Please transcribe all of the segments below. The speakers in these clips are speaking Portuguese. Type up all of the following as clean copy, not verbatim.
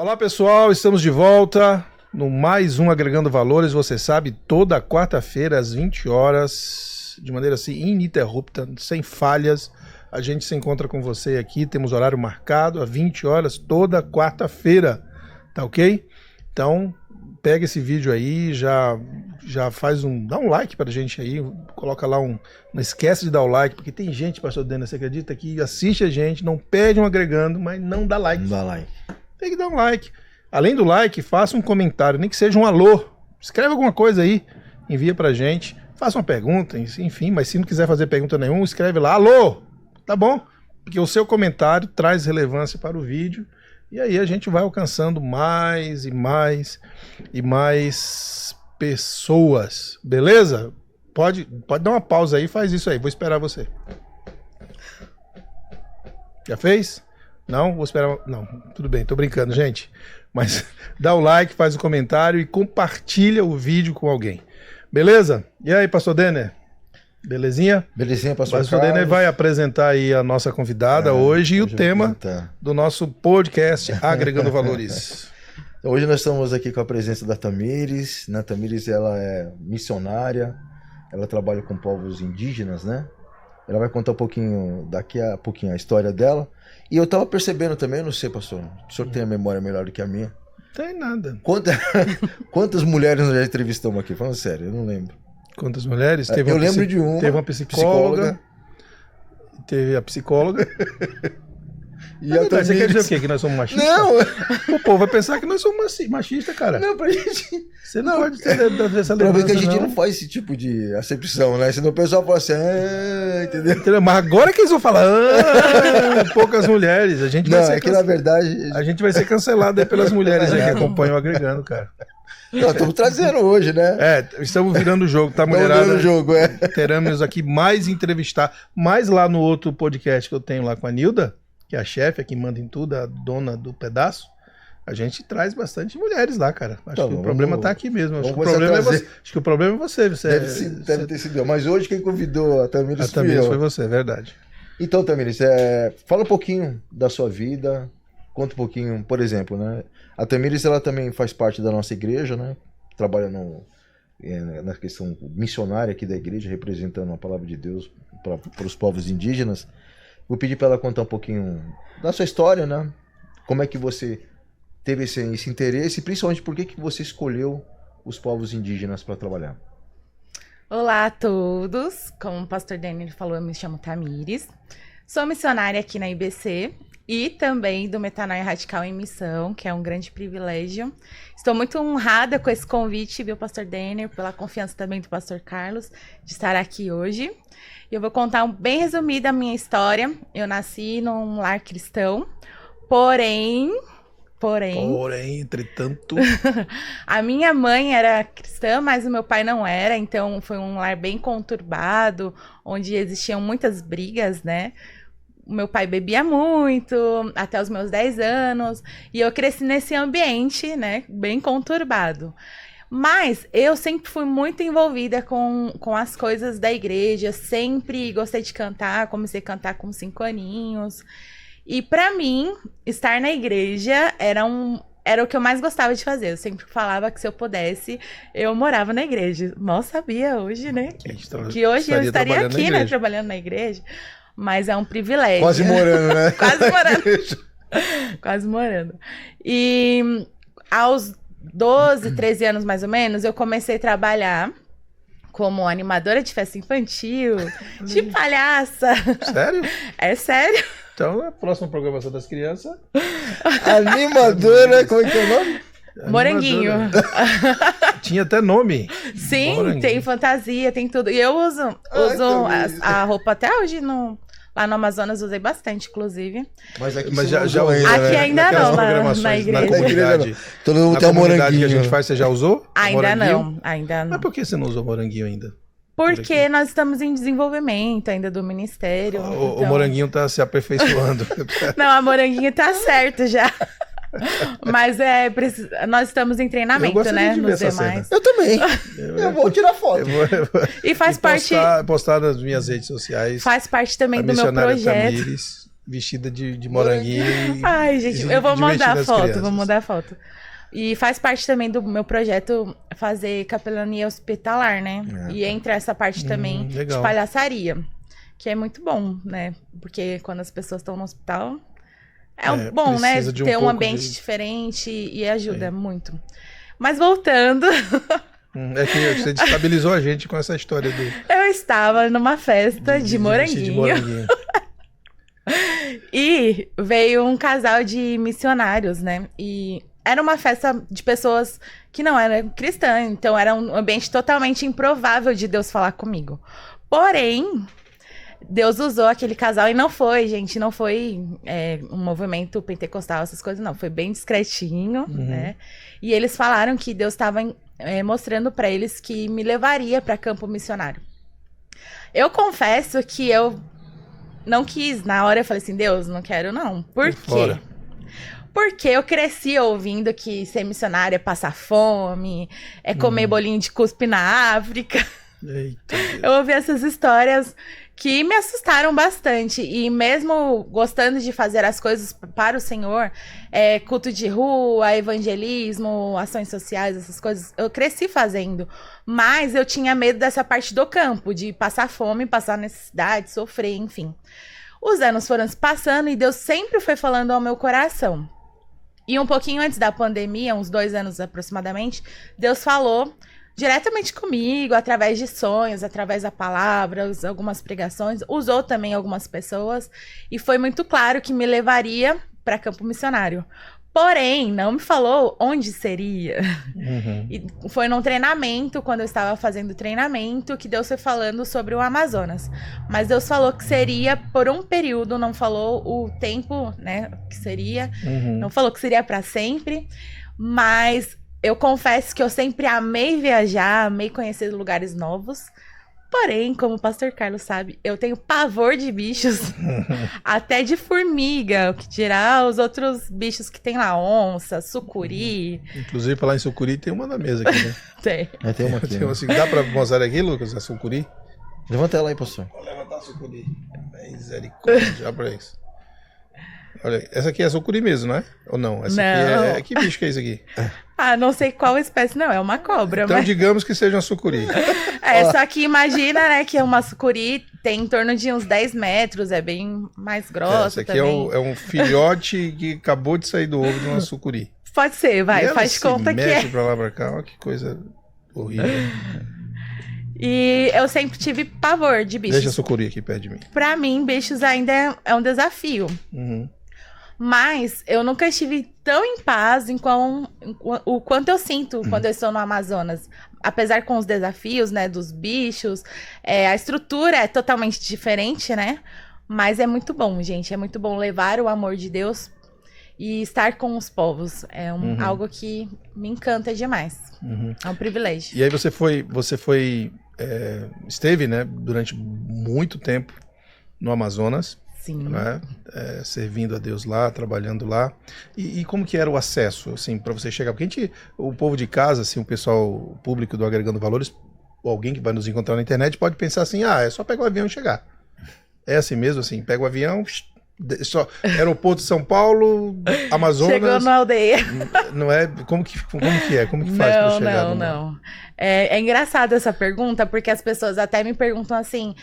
Olá pessoal, estamos de volta no mais um Agregando Valores. Você sabe, toda quarta-feira às 20 horas, de maneira assim ininterrupta, sem falhas, a gente se encontra com você aqui. Temos horário marcado às 20 horas toda quarta-feira, tá ok? Então pega esse vídeo aí, já faz dá um like pra gente aí, coloca lá não esquece de dar o like, porque tem gente, pastor Dena, você acredita, que assiste a gente, não pede um agregando, mas não dá like. Não dá like. Tem que dar um like. Além do like, faça um comentário, nem que seja um alô. Escreve alguma coisa aí, envia pra gente, faça uma pergunta, enfim, mas se não quiser fazer pergunta nenhuma, escreve lá, alô, tá bom? Porque o seu comentário traz relevância para o vídeo, e aí a gente vai alcançando mais e mais e mais pessoas, beleza? Pode dar uma pausa aí, faz isso aí, vou esperar você. Já fez? Não? Vou esperar. Não, tudo bem, tô brincando, gente. Mas dá o like, faz o comentário e compartilha o vídeo com alguém. Beleza? E aí, pastor Denner? Belezinha? Belezinha, pastor Pastor Denner vai apresentar aí a nossa convidada hoje e o tema do nosso podcast Agregando Valores. Hoje nós estamos aqui com a presença da Tamires. A Tamires, ela é missionária, ela trabalha com povos indígenas, né? Ela vai contar daqui a pouquinho a história dela. E eu tava percebendo também, não sei, pastor, o senhor tem a memória melhor do que a minha? Tem nada. Quantas mulheres nós já entrevistamos aqui? Falando sério, eu não lembro. Quantas mulheres? Eu lembro de uma. Teve uma psicóloga. Teve a psicóloga. E a você quer dizer o quê? Que nós somos machistas? Não! O povo vai pensar que nós somos machistas, cara. Não, pra gente... Você não pode ter essa lembrança, que a gente não faz esse tipo de acepção, né? Senão o pessoal fala assim, entendeu? Mas agora que eles vão falar, poucas mulheres. A gente vai ser que na verdade... A gente vai ser cancelado aí pelas mulheres aí que acompanham o Agregando, cara. Não, estamos trazendo hoje, né? Estamos virando o jogo, tá, mulherada? Estamos virando o jogo, Teremos aqui mais entrevistar, mais lá no outro podcast que eu tenho lá com a Nilda, que é a chefe, a que manda em tudo, a dona do pedaço. A gente traz bastante mulheres lá, cara. Acho que o problema tá aqui mesmo. Acho que o problema é você. Deve ter sido eu. Mas hoje quem convidou a Tamires foi você, é verdade. Então, Tamires, fala um pouquinho da sua vida, conta um pouquinho, por exemplo, né? A Tamires, ela também faz parte da nossa igreja, né? Trabalha na questão missionária aqui da igreja, representando a palavra de Deus para os povos indígenas. Vou pedir para ela contar um pouquinho da sua história, né? Como é que você teve esse interesse e principalmente por que você escolheu os povos indígenas para trabalhar. Olá a todos, como o pastor Daniel falou, eu me chamo Tamires, sou missionária aqui na IBC e também do Metanoia Radical em Missão, que é um grande privilégio. Estou muito honrada com esse convite, viu, pastor Daniel, pela confiança também do pastor Carlos de estar aqui hoje. Eu vou contar bem resumida a minha história. Eu nasci num lar cristão, porém, entretanto... a minha mãe era cristã, mas o meu pai não era, então foi um lar bem conturbado, onde existiam muitas brigas, né? O meu pai bebia muito, até os meus 10 anos, e eu cresci nesse ambiente, né, bem conturbado. Mas eu sempre fui muito envolvida com as coisas da igreja, sempre gostei de cantar, comecei a cantar com 5 aninhos. E pra mim, estar na igreja era o que eu mais gostava de fazer. Eu sempre falava que se eu pudesse, eu morava na igreja. Mal sabia hoje, né? Que hoje eu estaria aqui, né, trabalhando na igreja. Mas é um privilégio. Quase morando, né? Quase morando. E aos 12, 13 anos mais ou menos, eu comecei a trabalhar como animadora de festa infantil, de palhaça. Sério? É sério. Então, a próxima programação das crianças... Animadora, como é que é o nome? Moranguinho. Tinha até nome. Sim, Moranguinho. Tem fantasia, tem tudo. E eu uso a roupa até hoje lá no Amazonas, usei bastante, inclusive. Mas aqui já aqui ainda não, na igreja. Na comunidade. Todo mundo tem a moranguinho. Que a gente faz, você já usou? Ainda não. Mas por que você não usou moranguinho ainda? Porque nós estamos em desenvolvimento ainda do ministério. O moranguinho tá se aperfeiçoando. Não, a moranguinho tá certo já. Mas nós estamos em treinamento, né? Nos demais. Eu também. Eu vou tirar foto. E faz parte. Postar nas minhas redes sociais. Faz parte também do meu projeto. Tamires, vestida de moranguinho. Ai, gente, eu vou mandar a foto, crianças. vou mandar a foto. E faz parte também do meu projeto fazer capelania hospitalar, né? E entra essa parte também de legal. palhaçaria, que é muito bom, né? Porque quando as pessoas estão no hospital, bom, né? precisa de um Ter um pouco ambiente de- diferente e ajuda muito. Mas voltando, É que você destabilizou a gente com essa história do eu estava numa festa de moranguinho. de moranguinho. E veio um casal de missionários, né? E era uma festa de pessoas que não eram cristãs, então era um ambiente totalmente improvável de Deus falar comigo. Porém, Deus usou aquele casal e não foi, gente, não foi um movimento pentecostal, essas coisas, não. Foi bem discretinho, né? E eles falaram que Deus estava mostrando para eles que me levaria para campo missionário. Eu confesso que eu não quis. Na hora eu falei assim, Deus, não quero não. Por quê? Fora. Porque eu cresci ouvindo que ser missionário é passar fome, é comer bolinho de cuspe na África. Eita. Eu ouvi essas histórias que me assustaram bastante. E mesmo gostando de fazer as coisas para o Senhor, culto de rua, evangelismo, ações sociais, essas coisas, eu cresci fazendo. Mas eu tinha medo dessa parte do campo, de passar fome, passar necessidade, sofrer, enfim. Os anos foram se passando e Deus sempre foi falando ao meu coração. E um pouquinho antes da pandemia, uns 2 anos aproximadamente, Deus falou diretamente comigo, através de sonhos, através da palavra, algumas pregações, usou também algumas pessoas, e foi muito claro que me levaria para campo missionário. Porém, não me falou onde seria. E foi num treinamento, quando eu estava fazendo treinamento, que Deus foi falando sobre o Amazonas. Mas Deus falou que seria por um período, não falou o tempo, né, que seria. Não falou que seria para sempre, mas eu confesso que eu sempre amei viajar, amei conhecer lugares novos. Porém, como o pastor Carlos sabe, eu tenho pavor de bichos, até de formiga, o que dirá os outros bichos que tem lá, onça, sucuri. Inclusive, pra lá em Sucuri tem uma na mesa aqui, né? Tem. Tem uma aqui. Tem uma assim, dá pra mostrar aqui, Lucas, a Sucuri? Levanta ela aí, pastor. Vou levantar a Sucuri. Misericórdia, já pra isso. Olha, essa aqui é a Sucuri mesmo, não é? Ou não? Essa Não. aqui é... Que bicho que é isso aqui? Ah, não sei qual espécie, não, é uma cobra. Então, mas... digamos que seja uma Sucuri. Só que imagina, né, que uma sucuri tem em torno de uns 10 metros, é bem mais grossa Essa aqui também. é um filhote que acabou de sair do ovo de uma Sucuri. Pode ser, vai, E ela faz se conta que mexe é. pra lá, pra cá, olha que coisa horrível. E eu sempre tive pavor de bichos. Deixa a Sucuri aqui perto de mim. Pra mim, bichos ainda é um desafio. Mas eu nunca estive tão em paz o quanto eu sinto quando eu estou no Amazonas. Apesar com os desafios, né, dos bichos, a estrutura é totalmente diferente, né? Mas é muito bom, gente. É muito bom levar o amor de Deus e estar com os povos. É algo que me encanta demais. É um privilégio. E aí você esteve, né, durante muito tempo no Amazonas. Sim. Né? Servindo a Deus lá, trabalhando lá. E como que era o acesso, assim, para você chegar? Porque o povo de casa, assim, o pessoal público do Agregando Valores, ou alguém que vai nos encontrar na internet, pode pensar assim, é só pegar o avião e chegar. É assim mesmo, assim, pega o avião, só aeroporto de São Paulo, Amazonas. Chegou na aldeia. Não é? Como que é? Como que faz para chegar? Não. É engraçado essa pergunta, porque as pessoas até me perguntam assim,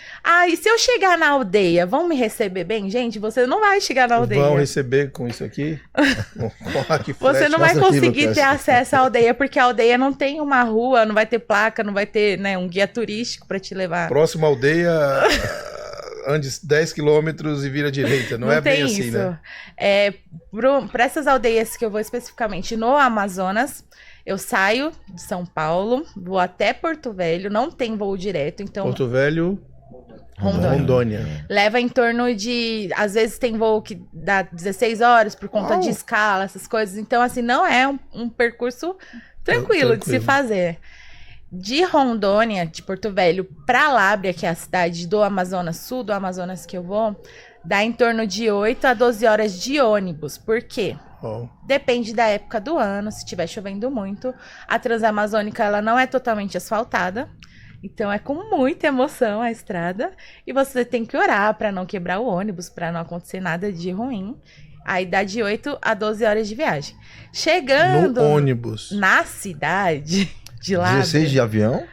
e se eu chegar na aldeia, vão me receber bem? Gente, você não vai chegar na aldeia. Vão receber com isso aqui? Você não vai Mostra aqui, conseguir Lucas. ter acesso à aldeia, porque a aldeia não tem uma rua, não vai ter placa, não vai ter, né, um guia turístico para te levar. Próxima aldeia... ande 10 quilômetros e vira direita, não é bem assim, isso. né? Para essas aldeias que eu vou especificamente no Amazonas, eu saio de São Paulo, vou até Porto Velho, não tem voo direto, então... Porto Velho, Rondônia. Leva em torno de... Às vezes tem voo que dá 16 horas por conta de escala, essas coisas. Então, assim, não é um percurso tranquilo de se fazer. De Rondônia, de Porto Velho, para Lábrea, que é a cidade do Amazonas, sul do Amazonas que eu vou, dá em torno de 8 a 12 horas de ônibus. Por quê? Depende da época do ano, se estiver chovendo muito. A Transamazônica, ela não é totalmente asfaltada. Então é com muita emoção a estrada e você tem que orar para não quebrar o ônibus, para não acontecer nada de ruim. Aí dá de 8 a 12 horas de viagem. Chegando No ônibus. na cidade de Lábrea. 16 de avião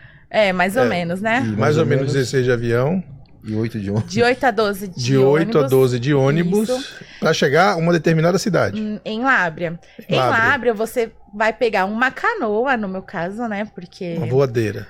Mais ou menos, né? Mais ou menos 16 de avião. e 8 de ônibus. De 8 a 12 De 8 a 12 de ônibus. Isso. Pra chegar a uma determinada cidade. Em Lábrea. Em Lábrea. Lábrea você vai pegar uma canoa, no meu caso, né? Porque... Uma voadeira.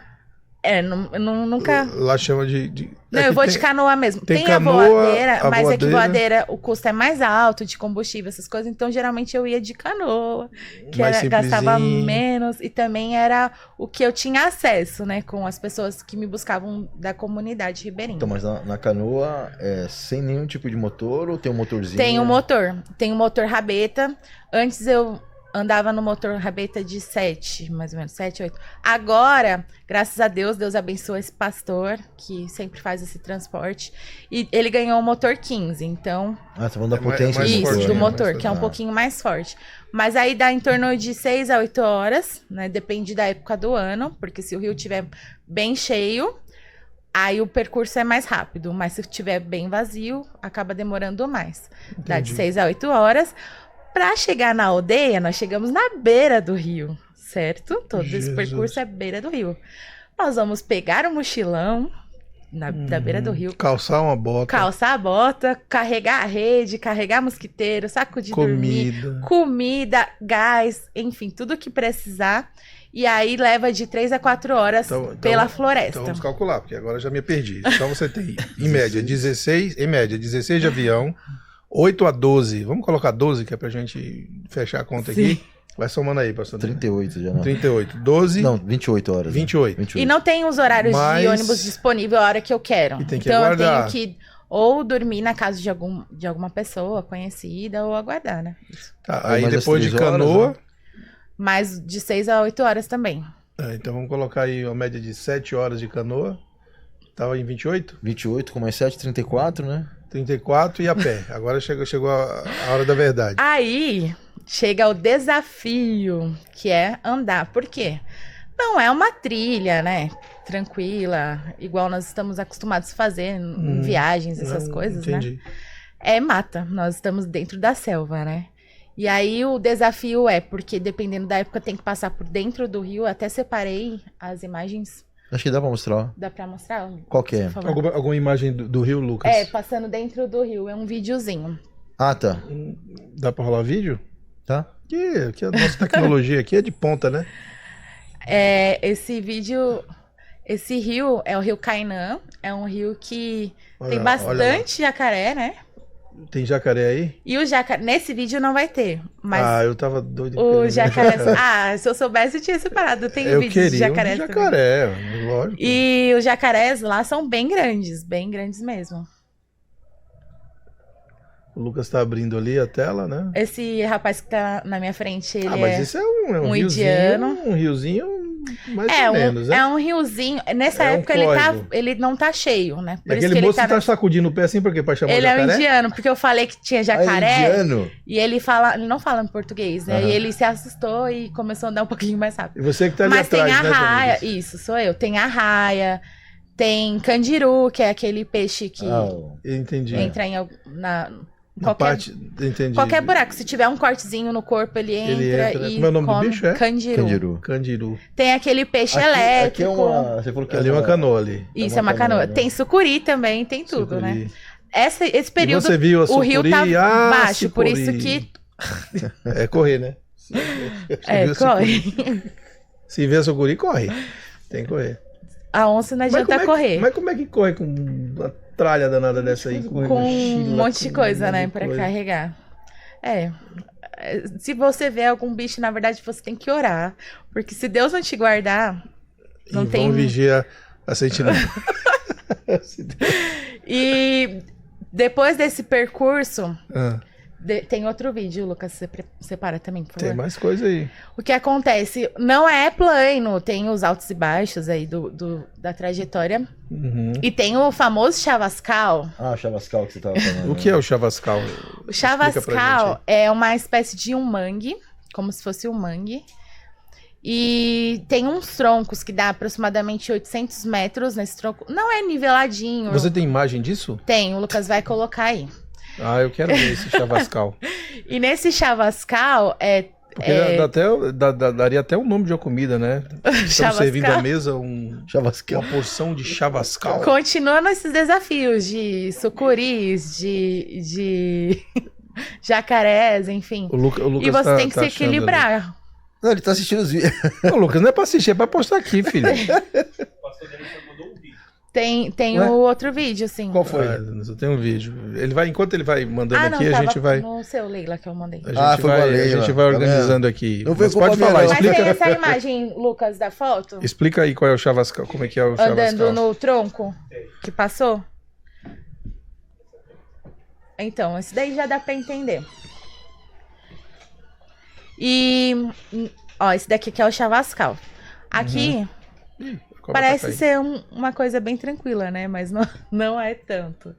Nunca... Lá chama de Não, é eu que vou tem- de canoa mesmo. tem Tem canoa, a voadeira, a mas é que voadeira- voadeira o custo é mais alto de combustível, essas coisas. Então, geralmente, eu ia de canoa, que Mais gastava simplesinho. menos. E também era o que eu tinha acesso, né? Com as pessoas que me buscavam da comunidade ribeirinha. Então, mas na canoa é sem nenhum tipo de motor ou tem um motorzinho? Tem um motor rabeta. Antes eu andava no motor rabeta de 7, mais ou menos, 7, 8. Agora, graças a Deus, Deus abençoa esse pastor, que sempre faz esse transporte. E ele ganhou um motor 15, então... Ah, tá falando da É mais- potência mais Isso, forte, do né? motor, Mais que é um forte. pouquinho mais forte. Mas aí dá em torno de 6 a 8 horas, né? Depende da época do ano, porque se o rio estiver bem cheio, aí o percurso é mais rápido. Mas se estiver bem vazio, acaba demorando mais. Dá de Entendi. 6 a 8 horas. Para chegar na aldeia, nós chegamos na beira do rio, certo? Todo esse Jesus. percurso é beira do rio. Nós vamos pegar o mochilão da beira do rio, Calçar uma bota. calçar a bota, carregar a rede, carregar mosquiteiro, saco de dormir, Comida. comida, gás, enfim, tudo que precisar. E aí leva de 3 a 4 horas pela floresta. Então vamos calcular, porque agora eu já me perdi. Então você tem, em média, 16 de avião, 8 a 12. Vamos colocar 12, que é pra gente fechar a conta aqui. Vai somando aí, pastor. 38 já, não. 38. 12, Não, 28 horas. né? 28. E não tem os horários Mas- de ônibus disponível a hora que eu quero. E tem que então aguardar. eu tenho que ou dormir na casa de alguma pessoa conhecida ou aguardar, né? Tá, aí Mais as depois de 3 horas, canoa. né? Mas de 6 a 8 horas também. Então vamos colocar aí uma média de 7 horas de canoa. Tava em 28? 28 com mais 7, 34, né? 34 e a pé. Agora chegou a hora da verdade. Aí chega o desafio, que é andar. Por quê? Não é uma trilha, né? Tranquila, igual nós estamos acostumados a fazer em viagens, essas Não, coisas, né? entendi. É mata, nós estamos dentro da selva, né? E aí o desafio é, porque dependendo da época tem que passar por dentro do rio, até separei as imagens, Acho que dá pra mostrar. Ó. dá pra mostrar? Qual que é? Por favor. Alguma imagem do Rio, Lucas? Passando dentro do rio, é um videozinho. Ah, tá. Dá pra rolar vídeo? Tá? Que a nossa tecnologia aqui é de ponta, né? Esse vídeo, esse rio é o Rio Cainã, é um rio que Olha tem lá, bastante jacaré, né? Tem jacaré aí? E o jacaré, nesse vídeo não vai ter, mas Eu tava doido. o querendo ver jacaré, se eu soubesse eu tinha separado, tem Eu vídeo de queria jacaré um também. jacaré, lógico. E os jacarés lá são bem grandes mesmo. O Lucas tá abrindo ali a tela, né? Esse rapaz que tá na minha frente, ele Mas isso é um um riozinho, indiano. um riozinho mais ou menos, né? é um riozinho. Nessa É um época córrego. ele não tá cheio, né? Por E isso aquele que ele moço tá tá sacudindo o pé assim, por quê? Pra chamar Ele o é um jacaré? indiano, porque eu falei que tinha Ah, jacaré indiano? e ele não fala em português, né? Aham. E ele se assustou e começou a andar um pouquinho mais rápido. E você que tá ali Mas atrás, tem a né, raia, Tamires? isso, sou eu. Tem a raia, tem candiru, que é aquele peixe que Entendi. entra Na parte, entendi. qualquer buraco. Se tiver um cortezinho no corpo, ele entra entra. e Como é o nome do come bicho, é? Candiru. Candiru. Tem aquele peixe Aqui é elétrico. uma... Você falou que Ali é uma canoa ali. Isso, é uma canoa. né? Tem sucuri também, tem tudo, né? Sucuri. Esse E período, você viu a o rio tá sucuri? baixo, por sucuri. isso que... É correr, né? Você viu a corre. sucuri? Se vê a sucuri, corre. Tem que correr. A onça não adianta correr. Mas como é que corre com uma tralha danada dessa aí? Com um monte de coisa, né, pra coisa. carregar. Se você vê algum bicho, na verdade, você tem que orar. Porque se Deus não te guardar, não E tem... vão vigiar a sentinela. E depois desse percurso, Ah, tem outro vídeo, Lucas, você separa também, por favor. tem mais coisa aí. O que acontece, não é plano, tem os altos e baixos aí da trajetória. Uhum. E tem o famoso chavascal. Ah, chavascal que você tava falando. O que é o chavascal? O Explica pra chavascal gente é uma espécie de um mangue, como se fosse um mangue. E tem uns troncos que dá aproximadamente 800 metros nesse tronco. Não é niveladinho. Você tem imagem disso? Tem, o Lucas vai colocar aí. Ah, eu quero ver esse chavascal. E nesse chavascal Porque daria até um nome de uma comida, né? Estamos servindo à mesa Chavascal. uma porção de chavascal. Continuando esses desafios de sucuris, de jacarés, enfim. O Lucas E você tem que se achando ali. equilibrar. Não, ele tá assistindo os vídeos. Ô, Lucas, não é pra assistir, é pra postar aqui, filho. Tem Ué? o outro vídeo, sim. Qual foi? Só tem um vídeo. Enquanto ele vai mandando não, aqui, a tava gente vai. no seu, Leila, que eu mandei. Foi com a Leila, a gente vai tá organizando aqui. Não foi Mas culpa pode minha, falar, não. Mas tem explica, essa imagem, Lucas, da foto? explica aí qual é o chavascal, como é que é o chavascal. Andando no tronco que passou? Então, esse daí já dá pra entender. E, ó, esse daqui que é o chavascal. Aqui Ih, a cobra parece tá ser uma coisa bem tranquila, né? Mas não é tanto. caindo.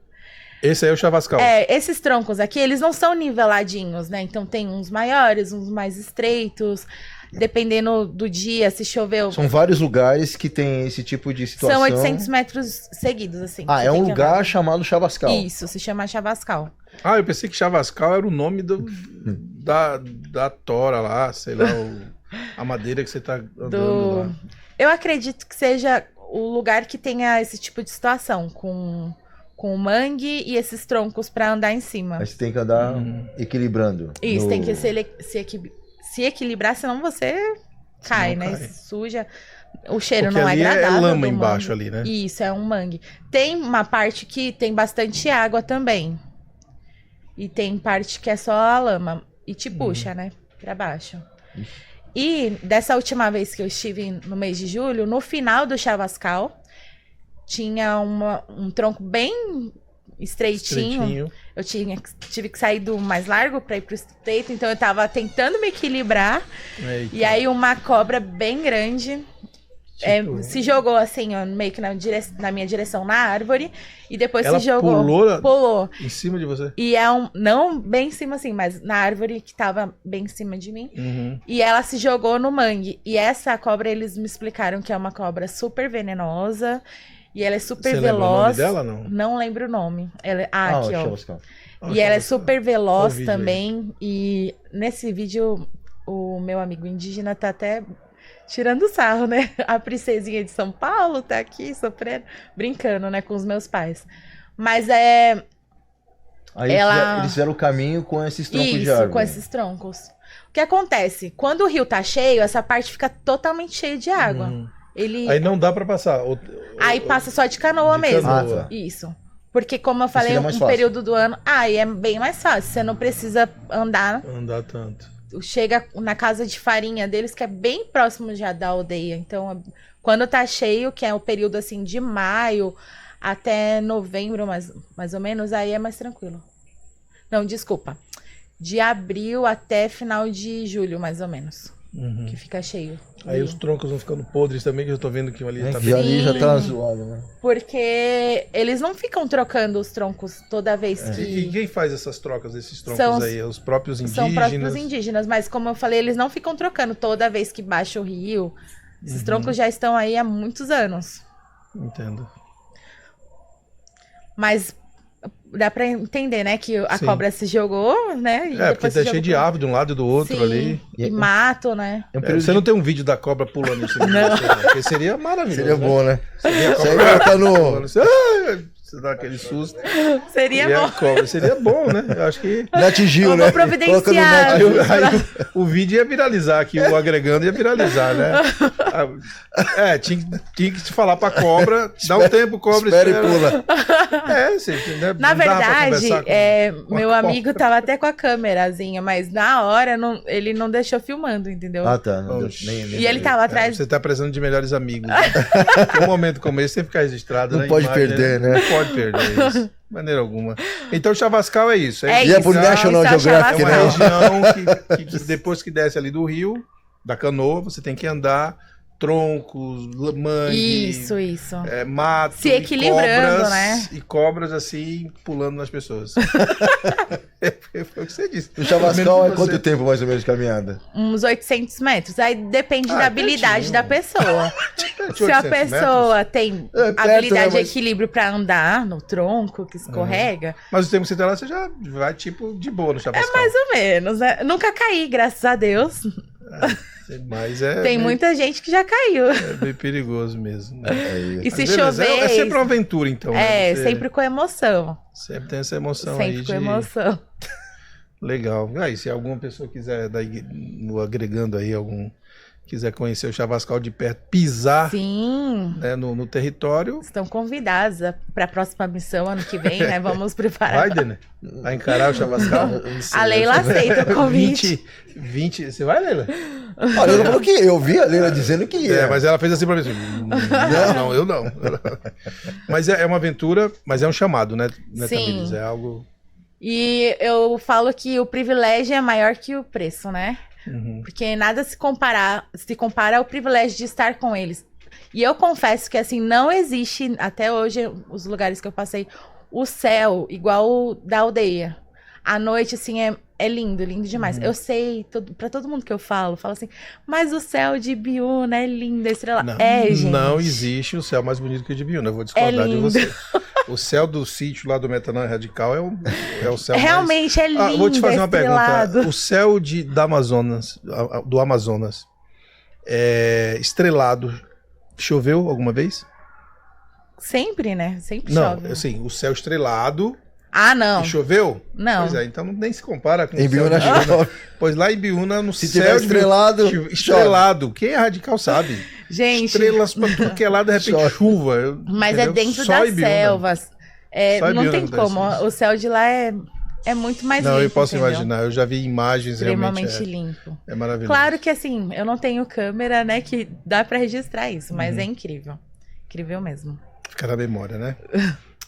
Esse aí é o chavascal. Esses troncos aqui, eles não são niveladinhos, né? Então tem uns maiores, uns mais estreitos. Dependendo do dia, se choveu. São vários lugares que tem esse tipo de situação. São 800 metros seguidos, assim. Ah, Você é tem um que lugar andar. chamado Chavascal. Isso, se chama chavascal. Ah, eu pensei que chavascal era o nome da tora lá, sei lá, a madeira que você tá andando lá. Eu acredito que seja o lugar que tenha esse tipo de situação, com o mangue e esses troncos pra andar em cima. Mas você tem que andar equilibrando. Isso, tem que se equilibrar, senão você cai, Senão né? cai. Suja. O cheiro Porque não é ali agradável. é lama do embaixo mangue. ali, né? Isso, é um mangue. Tem uma parte que tem bastante água também. E tem parte que é só a lama. E te puxa, né? Pra baixo. E dessa última vez que eu estive no mês de julho, no final do chavascal, tinha um tronco bem estreitinho. Eu tive que sair do mais largo para ir pro estreito, então eu tava tentando me equilibrar. Eita. E aí uma cobra bem grande se jogou assim, ó, meio que na minha direção na árvore. E depois Ela se jogou. Pulou. Em cima de você? E não bem em cima assim, mas na árvore que tava bem em cima de mim. Uhum. E ela se jogou no mangue. E essa cobra, eles me explicaram que é uma cobra super venenosa. E ela é super Você lembra o nome veloz. dela, não? Não lembro o nome. Aqui, ó. Chavascal. E ela é super veloz vídeo aí. também. E nesse vídeo, o meu amigo indígena tá até tirando sarro, né? A princesinha de São Paulo tá aqui sofrendo, brincando, né, com os meus pais. Mas Aí ela- eles fizeram o caminho com esses troncos de isso, árvore. com esses troncos. O que acontece? Quando o rio tá cheio, essa parte fica totalmente cheia de água. Ele Aí não dá pra passar. aí passa só de canoa de mesmo. canoa. tá. Isso. Porque, como eu falei, seria mais um fácil. período do ano. Aí é bem mais fácil. Você não precisa andar. Andar tanto. Chega na casa de farinha deles, que é bem próximo já da aldeia. Então, quando tá cheio, que é o período assim de maio até novembro, mais ou menos, aí é mais tranquilo. Não, desculpa. De abril até final de julho, mais ou menos. Uhum. Que fica cheio. Aí os troncos vão ficando podres também, que eu tô vendo que ali tá E ali já tá Sim. zoado, né? Porque eles não ficam trocando os troncos toda vez E que. quem faz essas trocas desses troncos São os- aí? Os próprios São indígenas? próprios indígenas, mas como eu falei, eles não ficam trocando toda vez que baixa o rio. Esses Uhum. troncos já estão aí há muitos anos. Entendo. Mas dá pra entender, né, que a Sim. cobra se jogou, né? E Porque depois tá se cheio de jogou. árvore de um lado e do outro Sim, ali. E mato, né? É um período Você não tem um vídeo da cobra pulando em cima de você, né? Porque seria maravilhoso. Seria bom, né? Seria a Isso aí cobra vai tá no... pulando. Você dá aquele susto. Seria E a bom. cobra. Seria bom, né? Eu acho que. Não atingiu, Eu né? vou providenciar. Coloca no Aí, net. aí o vídeo ia viralizar aqui, o agregando ia viralizar, né? Tinha que te falar pra cobra, dá um tempo, cobra, Espera e pula. Né? Na Não dá pra verdade, conversar com meu a amigo cobra. tava até com a câmerazinha, mas na hora ele não deixou filmando, entendeu? Ah, tá. Não deu- Oxi. E ele tava atrás. Você tá precisando de melhores amigos. Né? Um momento como esse tem que ficar registrado. Não né? pode Imagem, perder, né? Não pode perder isso. De maneira alguma. Então, Chavascal é isso. É E é pro isso, National isso é o Geographic, É uma Chavascal. né? região que depois que desce ali do rio, da canoa, você tem que andar troncos, mangue, Isso. mato, Se equilibrando, cobras, né? E cobras assim, pulando nas pessoas. Foi o que você disse. O Chavascal é Você- quanto tempo mais ou menos de caminhada? Uns 800 metros. Aí depende da habilidade pertinho. da pessoa. Se a 800 pessoa tem É perto, habilidade né, e mas- equilíbrio pra andar no tronco que escorrega, Mas o tempo que você tá lá, você já vai tipo de boa no Chavascal. mais ou menos, né? Nunca caí, graças a Deus. Mas Tem muita gente que já caiu. É bem perigoso mesmo. Né? E se Mas beleza, chover. É sempre uma aventura, então. né? É, Você sempre com emoção. sempre tem essa emoção Sempre aí com emoção. Legal. Aí, se alguma pessoa quiser, no agregando aí, quiser conhecer o Chavascal de perto, pisar Sim. né, no território, Estão convidados para a próxima missão ano que vem, né? Vamos preparar. vai, Denner? Vai encarar o Chavascal? A Leila aceita o convite. 20. Você vai, Leila? A Leila falou que ia. Eu vi a Leila dizendo que ia. Mas ela fez assim pra mim. Assim, não, eu não. Mas é uma aventura, mas é um chamado, né? Sim. Tamires? É algo. E eu falo que o privilégio é maior que o preço, né? Uhum. Porque nada se compara ao privilégio de estar com eles. E eu confesso que, assim, não existe, até hoje, os lugares que eu passei, o céu igual o da aldeia. À noite, assim, é lindo, lindo demais. Eu sei, pra todo mundo que eu falo assim, mas o céu de Ibiúna é lindo, estrela. Gente. Não existe o céu mais bonito que o de Ibiúna. Eu vou discordar de você. O céu do sítio lá do Metanol Radical é o céu Realmente mais... é lindo, vou te fazer uma estrelado. pergunta. O céu do Amazonas é estrelado. Choveu alguma vez? Sempre, né? Sempre Não, chove. assim, o céu estrelado Não. e choveu? Não. Pois é, então nem se compara com Em o céu Ibiúna de Ibiúna. chove. Pois lá em Ibiúna, no Se céu tiver de estrelado, estrelado. Quem é radical sabe. Gente, Estrelas pra tudo que é lá, de repente Chove. chuva. mas é entendeu? dentro Só das Ibiúna. selvas. Só Não Ibiúna tem acontece como. isso. O céu de lá é muito mais Não, limpo. eu posso entendeu? imaginar. Eu já vi imagens Extremamente realmente. limpo. É maravilhoso. Claro que assim, eu não tenho câmera, né, que dá pra registrar isso, Uhum. mas é incrível. Incrível mesmo. Fica na memória, né?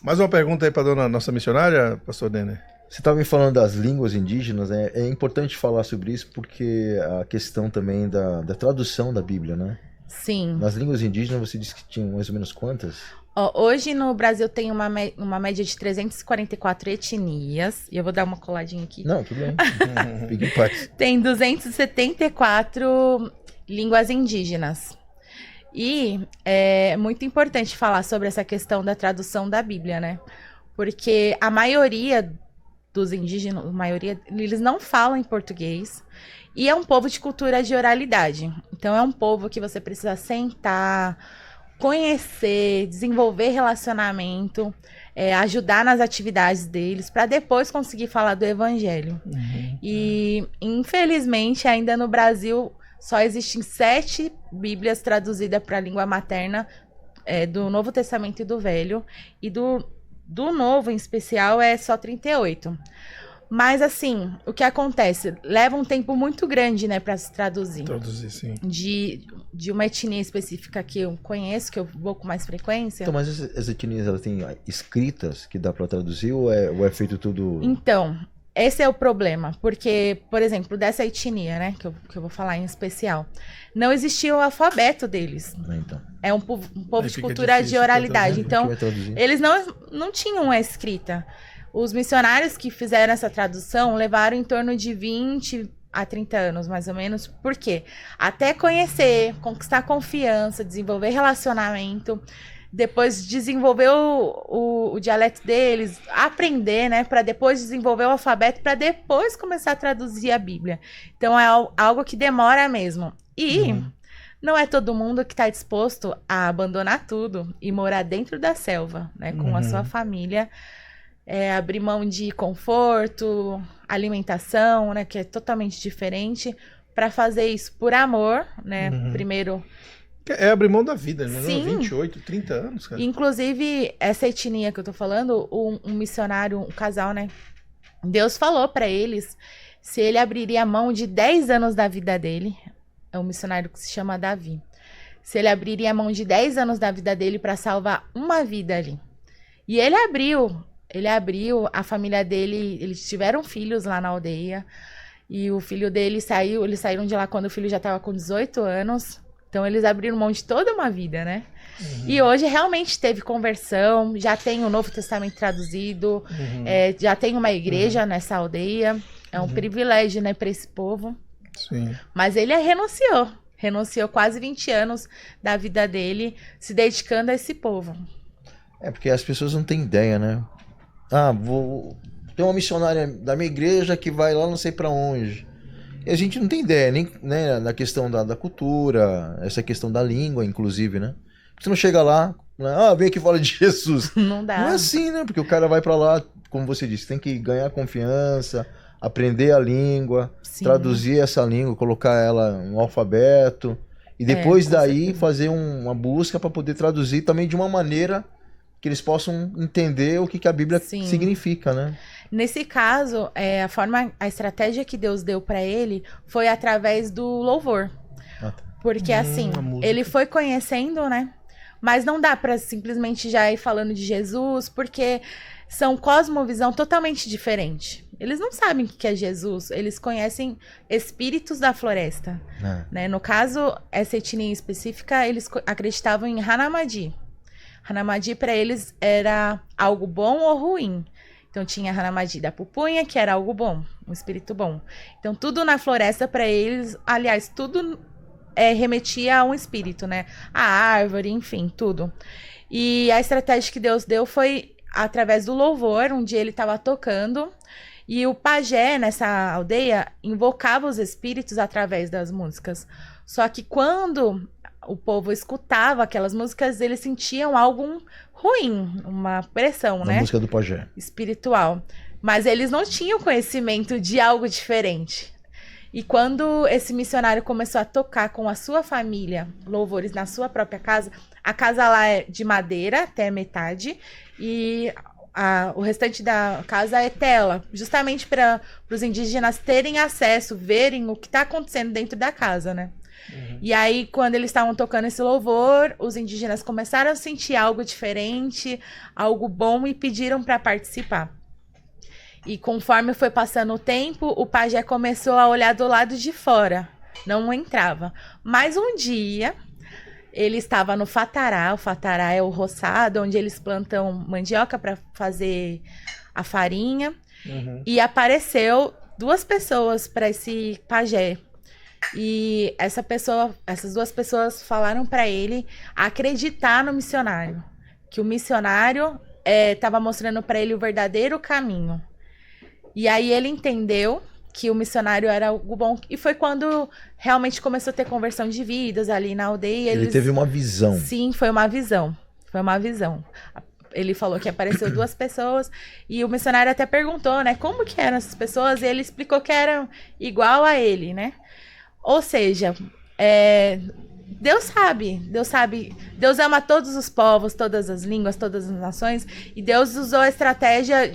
Mais uma pergunta aí pra dona nossa missionária, pastor Denner. Você estava me falando das línguas indígenas, né? É importante falar sobre isso porque a questão também da tradução da Bíblia, né? Sim. Nas línguas indígenas você disse que tinham mais ou menos quantas? Ó, hoje no Brasil tem uma média de 344 etnias. E eu vou dar uma coladinha aqui. Não, tudo bem. Fique em paz. Tem 274 línguas indígenas. E é muito importante falar sobre essa questão da tradução da Bíblia, né? Porque a maioria dos indígenas, eles não falam em português. E é um povo de cultura de oralidade. Então é um povo que você precisa sentar, conhecer, desenvolver relacionamento, ajudar nas atividades deles, para depois conseguir falar do evangelho. E, infelizmente, ainda no Brasil, só existem 7 Bíblias traduzidas para a língua materna do Novo Testamento e do Velho. E do Novo, em especial, é só 38. Mas, assim, o que acontece? Leva um tempo muito grande, né, para se traduzir. Traduzir, sim. De uma etnia específica que eu conheço, que eu vou com mais frequência. Então, mas as etnias, elas têm escritas que dá para traduzir ou é feito tudo... Então, esse é o problema. Porque, por exemplo, dessa etnia, né, que eu vou falar em especial, não existia o alfabeto deles. Então, É um povo Aí de fica cultura de difícil oralidade. como que Então, vai traduzir? eles não tinham a escrita. Os missionários que fizeram essa tradução levaram em torno de 20 a 30 anos, mais ou menos. Por quê? Até conhecer, conquistar confiança, desenvolver relacionamento, depois desenvolver o dialeto deles, aprender, né? Para depois desenvolver o alfabeto, para depois começar a traduzir a Bíblia. Então, é algo que demora mesmo. E... não é todo mundo que está disposto a abandonar tudo e morar dentro da selva, né? Com a sua família. Abrir mão de conforto, alimentação, né? Que é totalmente diferente. Para fazer isso por amor, né? Primeiro... É abrir mão da vida, né? Sim. 28, 30 anos, cara. Inclusive, essa etnia que eu tô falando, um missionário, um casal, né? Deus falou para eles se ele abriria mão de 10 anos da vida dele. É um missionário que se chama Davi. Se ele abriria mão de 10 anos da vida dele para salvar uma vida ali. E ele abriu, a família dele, eles tiveram filhos lá na aldeia. E o filho dele eles saíram de lá quando o filho já estava com 18 anos. Então eles abriram mão de toda uma vida, né? E hoje realmente teve conversão, já tem o Novo Testamento traduzido, já tem uma igreja nessa aldeia. É um privilégio, né, para esse povo. Sim. Mas ele renunciou quase 20 anos da vida dele, se dedicando a esse povo. É porque as pessoas não têm ideia, né? Ah, tem uma missionária da minha igreja que vai lá não sei pra onde. E a gente não tem ideia, nem, né, na questão da cultura, essa questão da língua, inclusive, né? Você não chega lá, né, vem aqui e fala de Jesus. Não dá. Não é assim, né? Porque o cara vai pra lá, como você disse, tem que ganhar confiança, aprender a língua, Sim. traduzir essa língua, colocar ela no alfabeto. E depois com daí certeza. fazer uma busca para poder traduzir também de uma maneira que eles possam entender o que a Bíblia Sim. significa, né? Nesse caso, a estratégia que Deus deu para ele foi através do louvor. Ah, tá. Porque assim, a música. ele foi conhecendo, né? Mas não dá para simplesmente já ir falando de Jesus, porque são cosmovisão totalmente diferente. Eles não sabem o que é Jesus, eles conhecem espíritos da floresta. Né? No caso, essa etnia específica, eles acreditavam em Hanamadi. Hanamadi para eles era algo bom ou ruim. Então tinha Hanamadi da pupunha, que era algo bom, um espírito bom. Então tudo na floresta para eles, aliás, tudo remetia a um espírito, né? A árvore, enfim, tudo. E a estratégia que Deus deu foi através do louvor. Um dia ele estava tocando e o pajé nessa aldeia invocava os espíritos através das músicas. Só que quando o povo escutava aquelas músicas, eles sentiam algo ruim, uma pressão, né? A música do pajé. Espiritual. Mas eles não tinham conhecimento de algo diferente. E quando esse missionário começou a tocar com a sua família louvores na sua própria casa, a casa lá é de madeira até metade e o restante da casa é tela, justamente para os indígenas terem acesso, verem o que está acontecendo dentro da casa, né? E aí, quando eles estavam tocando esse louvor, os indígenas começaram a sentir algo diferente, algo bom e pediram para participar. E conforme foi passando o tempo, o pajé começou a olhar do lado de fora, não entrava. Mas um dia, ele estava no fatará, o fatará é o roçado, onde eles plantam mandioca para fazer a farinha, e apareceu 2 pessoas para esse pajé. E essas 2 pessoas falaram para ele acreditar no missionário, que o missionário estava mostrando para ele o verdadeiro caminho. E aí ele entendeu que o missionário era algo bom, e foi quando realmente começou a ter conversão de vidas ali na aldeia. Ele teve uma visão. Sim, foi uma visão. Ele falou que apareceu 2 pessoas e o missionário até perguntou, né, como que eram essas pessoas, e ele explicou que eram igual a ele, né? Ou seja, Deus sabe, Deus ama todos os povos, todas as línguas, todas as nações, e Deus usou a estratégia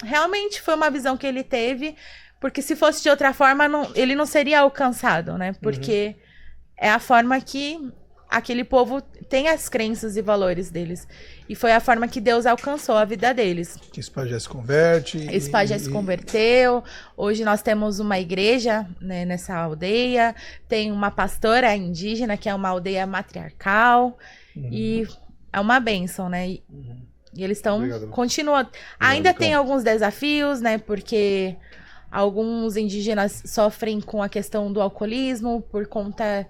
realmente foi uma visão que ele teve, porque se fosse de outra forma, ele não seria alcançado, né? Porque é a forma que aquele povo tem as crenças e valores deles. E foi a forma que Deus alcançou a vida deles. Que esse pajé se converte. Esse pajé se converteu. Hoje nós temos uma igreja, né, nessa aldeia. Tem uma pastora indígena, que é uma aldeia matriarcal. E é uma bênção, né? E eles continuam. Ainda tem alguns desafios, né? Porque alguns indígenas sofrem com a questão do alcoolismo por conta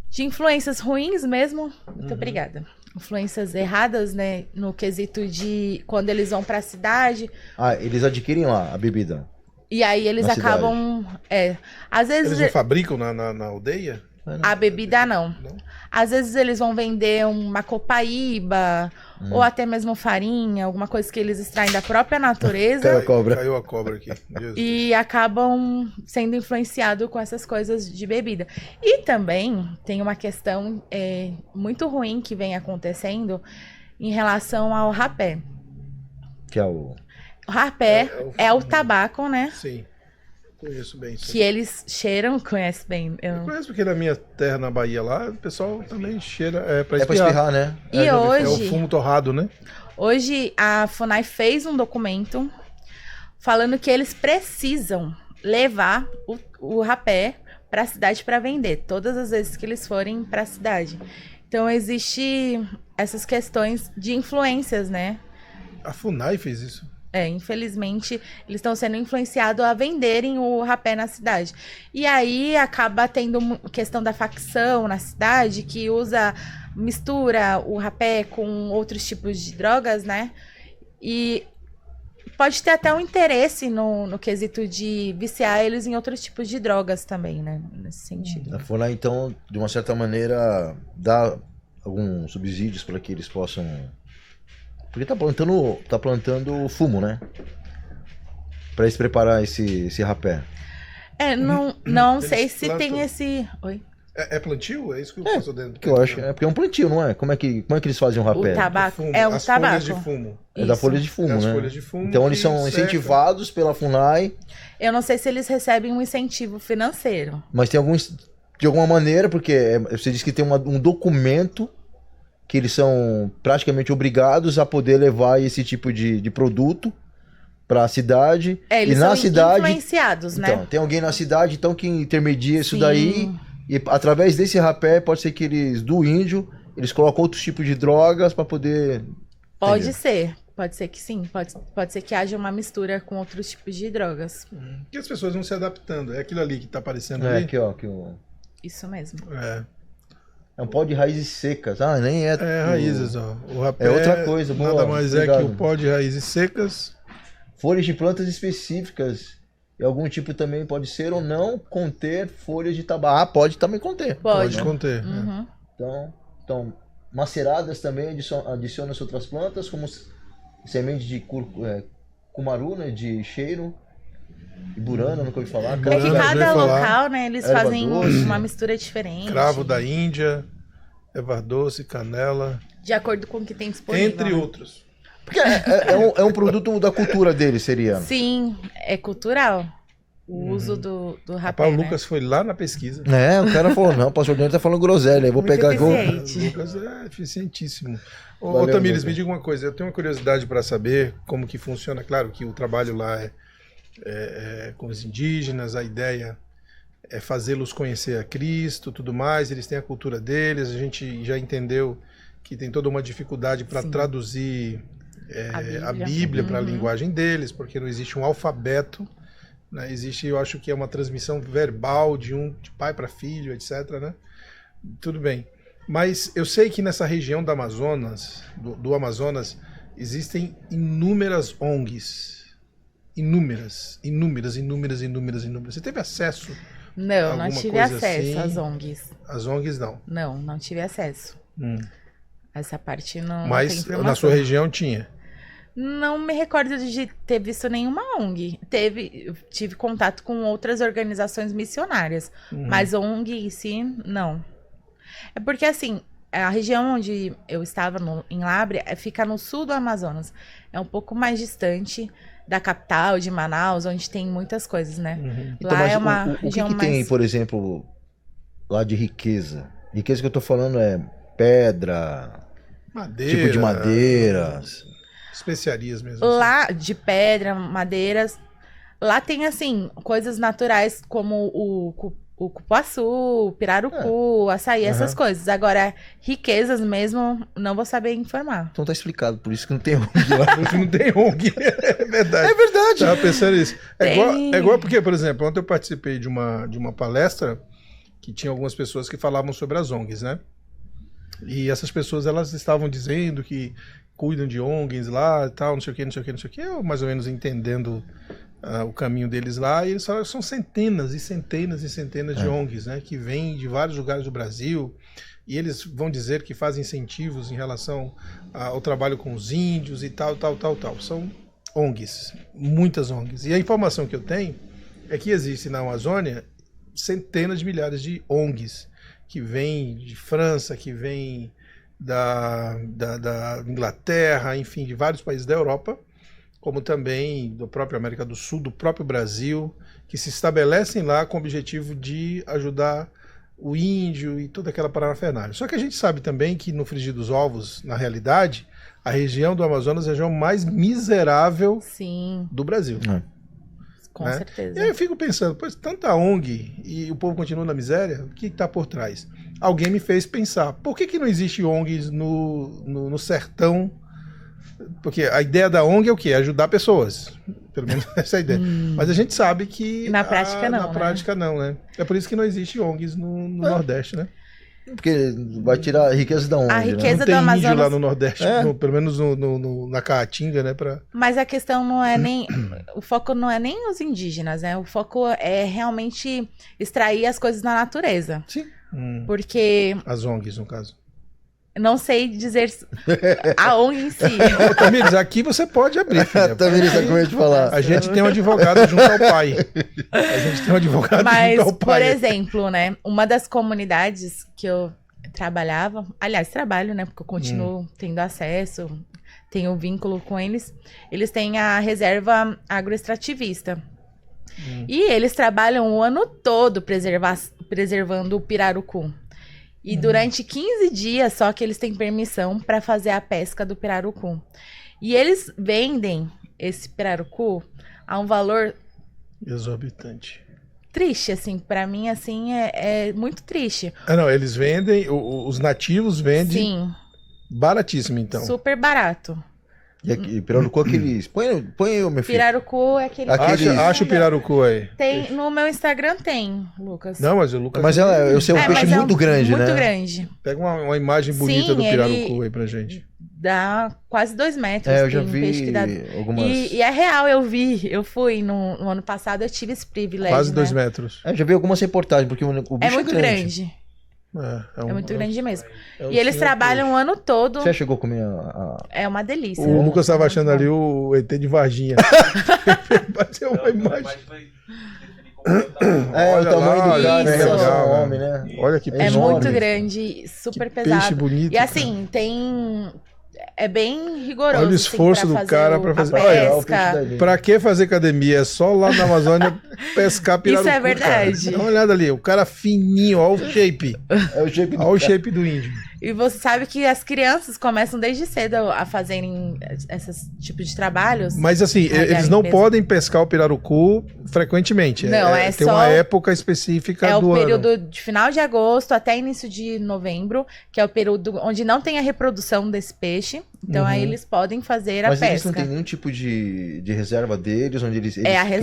de influências ruins mesmo. Muito obrigada. Influências erradas, né? No quesito de quando eles vão pra cidade. Eles adquirem lá a bebida. E aí eles acabam. Às vezes. Eles não fabricam na aldeia? A bebida não. Às vezes eles vão vender uma copaíba, ou até mesmo farinha, alguma coisa que eles extraem da própria natureza. Caiu a cobra aqui. E acabam sendo influenciados com essas coisas de bebida. E também tem uma questão muito ruim que vem acontecendo em relação ao rapé. Que é o... O rapé é o tabaco, né? Sim. Conheço bem. Sim. Que eles cheiram, conhece bem. Eu conheço porque na minha terra, na Bahia lá, o pessoal também cheira pra espirrar. É pra espirrar, né? E hoje... É o fumo torrado, né? Hoje a FUNAI fez um documento falando que eles precisam levar o rapé para a cidade para vender, todas as vezes que eles forem para a cidade. Então, existe essas questões de influências, né? A FUNAI fez isso. Infelizmente, eles estão sendo influenciados a venderem o rapé na cidade. E aí acaba tendo questão da facção na cidade que mistura o rapé com outros tipos de drogas, né? E pode ter até um interesse no quesito de viciar eles em outros tipos de drogas também, né? Nesse sentido. A FUNAI, então, de uma certa maneira, dá alguns subsídios para que eles possam... Porque tá plantando fumo, né? Para eles preparar esse rapé. Não sei Eles se plantam. tem esse... Oi? É plantio? É isso que eu faço dentro. Que eu acho, porque é um plantio, não é? Como é que eles fazem um rapé? O tabaco. Fumo, É um as tabaco. folhas de fumo. É da Isso. folha de fumo, As né? folhas de fumo Então eles que são seca. incentivados pela FUNAI, Eu não sei se eles recebem um incentivo financeiro. mas tem alguns, de alguma maneira, porque você disse que tem um documento que eles são praticamente obrigados a poder levar esse tipo de produto para a cidade. Eles e na são cidade, influenciados, então, né? tem alguém na cidade então que intermedia isso Sim. daí, e através desse rapé pode ser que eles, do índio, eles colocam outros tipos de drogas para poder... Pode Entendeu? ser. Pode ser que sim. Pode ser que haja uma mistura com outros tipos de drogas. Que as pessoas vão se adaptando. É aquilo ali que tá aparecendo É, ali. aqui ó, Isso mesmo. é um pó de raízes secas. Ah, nem é... Raízes, ó. O rapé É outra coisa, boa, nada mais é que obrigado. o pó de raízes secas. Folhas de plantas específicas. E algum tipo também pode ser ou não conter folhas de tabaco. Ah, pode também conter. Pode. Pode conter. Uhum. Então, maceradas também adicionam-se outras plantas, como sementes de cumaru, né, de cheiro, e burana, nunca ouvi falar. É que Burana, já cada ia falar. local, né, eles Erva fazem doce. uma mistura diferente. Cravo da Índia, erva doce, canela, De acordo com o que tem disponível. entre né? outros. Porque é um produto da cultura dele, seria. Sim, é cultural. O uso do rapé, Rapaz, o né? Lucas foi lá na pesquisa. O cara falou, não, o pastor Daniel tá falando groselha, eu vou Muito pegar... eficiente. O Lucas é eficientíssimo. Ô, Valeu, Tamires, Lucas. me diga uma coisa. Eu tenho uma curiosidade para saber como que funciona. Claro que o trabalho lá é com os indígenas, a ideia é fazê-los conhecer a Cristo, tudo mais. Eles têm a cultura deles. A gente já entendeu que tem toda uma dificuldade para Sim. traduzir a Bíblia para a Uhum. linguagem deles, porque não existe um alfabeto, né? Existe, eu acho que é uma transmissão verbal de pai para filho, etc, né? Tudo bem. Mas eu sei que nessa região do Amazonas, do Amazonas, existem inúmeras ONGs. Inúmeras. Você teve acesso? Não Alguma tive coisa acesso assim? às ONGs. As ONGs não. Não tive acesso. Essa parte não tem Mas informação. na sua região tinha. Não me recordo de ter visto nenhuma ONG. Eu tive contato com outras organizações missionárias, mas ONG em si, não. É porque, assim, a região onde eu estava, em Lábrea, fica no sul do Amazonas. É um pouco mais distante da capital, de Manaus, onde tem muitas coisas, né? Então, Lá mas é uma o que região tem, mais... por exemplo, lá de riqueza? Riqueza que eu tô falando é pedra, Madeira. tipo de madeiras. Especiarias mesmo. Lá, de pedra, madeiras, lá tem, assim, coisas naturais como o cupuaçu, o pirarucu, açaí, essas coisas. Agora, riquezas mesmo, não vou saber informar. Então tá explicado, por isso que não tem ONG lá. Hoje não tem ONG. É verdade. É verdade. Tava pensando nisso. Tem. É igual porque, por exemplo, ontem eu participei de uma palestra que tinha algumas pessoas que falavam sobre as ONGs, né? E essas pessoas, elas estavam dizendo que cuidam de ONGs lá e tal, não sei o que. Eu mais ou menos entendendo o caminho deles lá, e eles falaram que são centenas e centenas e centenas de ONGs, né? Que vêm de vários lugares do Brasil, e eles vão dizer que fazem incentivos em relação ao trabalho com os índios e tal. São ONGs, muitas ONGs. E a informação que eu tenho é que existe na Amazônia centenas de milhares de ONGs que vêm de França, que vêm da Inglaterra, enfim, de vários países da Europa, como também da própria América do Sul, do próprio Brasil, que se estabelecem lá com o objetivo de ajudar o índio e toda aquela parafernália. Só que a gente sabe também que no frigir dos ovos, na realidade, a região do Amazonas é a região mais miserável Sim, do Brasil. Com né? certeza. E aí eu fico pensando, pois tanta ONG e o povo continua na miséria, o que está por trás? Alguém me fez pensar, por que não existe ONGs no sertão? Porque a ideia da ONG é o quê? Ajudar pessoas. Pelo menos essa é a ideia. Mas a gente sabe que Na prática não, na né? prática não, né? É por isso que não existe ONGs no Nordeste, né? Porque vai tirar a riqueza da onde, A né? riqueza Não tem do índio Amazonas. lá no Nordeste, É? pelo menos na Caatinga, né? Mas a questão não é nem. O foco não é nem os indígenas, né? O foco é realmente extrair as coisas da natureza. Sim. Porque As ONGs, no caso. não sei dizer a ONG em si. Ô, Tamires, aqui você pode abrir, filha. Também não sabe como eu ia te falar. A gente tem um advogado junto ao pai. A gente tem um advogado Mas, junto ao por pai. exemplo, né? Uma das comunidades que eu trabalhava, aliás, trabalho, né? Porque eu continuo tendo acesso, tenho vínculo com eles. Eles têm a reserva agroextrativista. E eles trabalham o ano todo preservando o pirarucu. E durante 15 dias só que eles têm permissão para fazer a pesca do pirarucu. E eles vendem esse pirarucu a um valor Exorbitante. triste, assim. Para mim, assim, é muito triste. Ah, não, eles vendem, os nativos vendem Sim, baratíssimo, então. super barato. E aqui, pirarucu, aqueles... Põe eu, meu filho. Pirarucu é aquele... Aquele- Acha o pirarucu aí. Tem, no meu Instagram tem, Lucas. Não, mas o Lucas... Mas eu sei, é um peixe mas muito grande, né? Muito grande. Pega uma imagem bonita Sim, do ele- pirarucu aí pra gente. Dá quase 2 metros. É, eu já Tem peixe vi que dá... algumas... E é real, eu fui no ano passado, eu tive esse privilégio, Quase né? 2 metros. Eu já vi algumas reportagens, porque o bicho É muito grande. É muito grande mesmo. um E eles senhor trabalham o ano todo. Você já chegou a comer a... É uma delícia. O Lucas estava Muito achando bom. ali o ET de Varginha. Bateu uma imagem. É, Olha o tamanho lá, do cara, né? isso. Em relação ao Legal, homem, né? Olha que É peixe enorme. muito grande, super Peixe pesado. bonito. E assim, tem... É bem rigoroso. Olha o assim, esforço pra do fazer cara pra a fazer- Olha, o peixe pesca. dali. Pra que fazer academia? É só lá na Amazônia pescar pirarucu. Isso é verdade. Cara. Dá uma olhada ali, o cara fininho, olha o shape. É o shape do Olha o cara. shape do índio. E você sabe que as crianças começam desde cedo a fazerem esses tipos de trabalhos. Mas assim, Carregar eles em não peso. podem pescar o pirarucu frequentemente. Não, é tem só- uma época específica É o do ano. período de final de agosto até início de novembro, que é o período onde não tem a reprodução desse peixe. Então aí eles podem fazer a Mas eles pesca. não têm nenhum tipo de reserva deles, onde eles É a criam,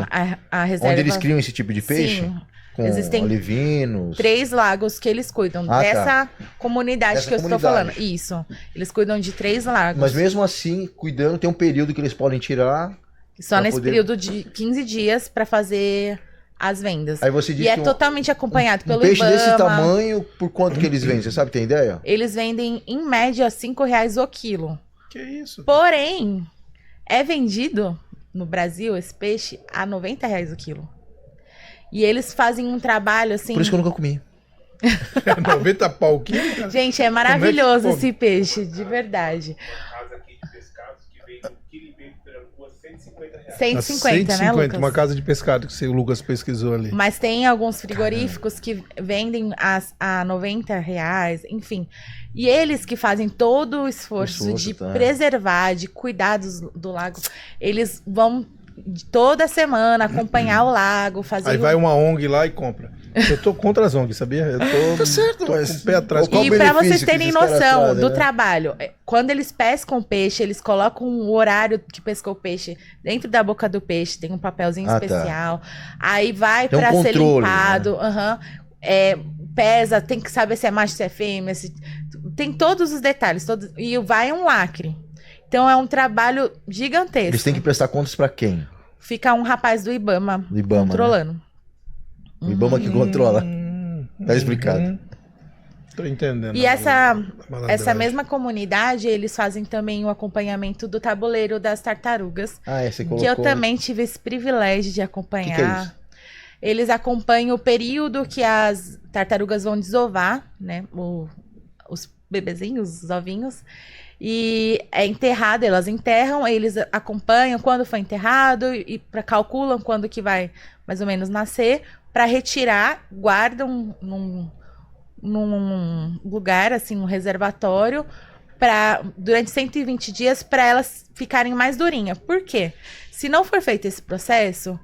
reserva. A reserva. onde eles criam esse tipo de peixe? Sim. Com Existem olevinos. 3 lagos que eles cuidam Ah, tá. dessa comunidade Dessa que eu estou comunidade. falando. Isso. Eles cuidam de 3 lagos. Mas mesmo assim, cuidando, tem um período que eles podem tirar. Só pra nesse poder- período de 15 dias para fazer as vendas. Aí você diz E é que totalmente acompanhado um pelo peixe IBAMA. desse tamanho, por quanto que eles vendem? Você sabe, tem ideia? Eles vendem, em média, R$5 o quilo. Que isso? Porém, é vendido no Brasil esse peixe a R$90 o quilo. E eles fazem um trabalho assim. Por isso que eu nunca comi. 90 pau o quilo, cara? Gente, é maravilhoso come? esse peixe, de verdade. Casa aqui de pescados que vende um quilo e meio de pirarucu a R$150. 150, né, Lucas? uma casa de pescado que o Lucas pesquisou ali. Mas tem alguns frigoríficos que vendem a R$90, enfim. E eles que fazem todo o esforço de tá. preservar, de cuidar do lago, eles vão toda semana acompanhar o lago, fazer Aí vai uma ONG lá e compra. Eu tô contra as ONGs, sabia? Eu tô, Tá certo, tô mas com o pé atrás. qual E o para benefício vocês que terem esses caras noção trazem, do né? trabalho, quando eles pescam peixe, eles colocam o horário que pescou o peixe dentro da boca do peixe, tem um papelzinho Ah, tá. especial. Aí vai Tem um para ser controle, limpado, pesa, tem que saber se é macho, se é fêmea, tem todos os detalhes, e vai um lacre. Então é um trabalho gigantesco. Eles têm que prestar contas pra quem? Fica um rapaz do IBAMA, Do IBAMA, controlando. O IBAMA que controla. Tá explicado. Tô entendendo. E essa Malandragem. mesma comunidade, eles fazem também o acompanhamento do tabuleiro das tartarugas, Ah, você colocou... que eu também tive esse privilégio de acompanhar. Que é isso? Eles acompanham o período que as tartarugas vão desovar, né? Os bebezinhos, os ovinhos. E é enterrado, elas enterram, eles acompanham quando foi enterrado e calculam quando que vai mais ou menos nascer, para retirar, guardam num lugar, assim, um reservatório, durante 120 dias, para elas ficarem mais durinhas. Por quê? Se não for feito esse processo,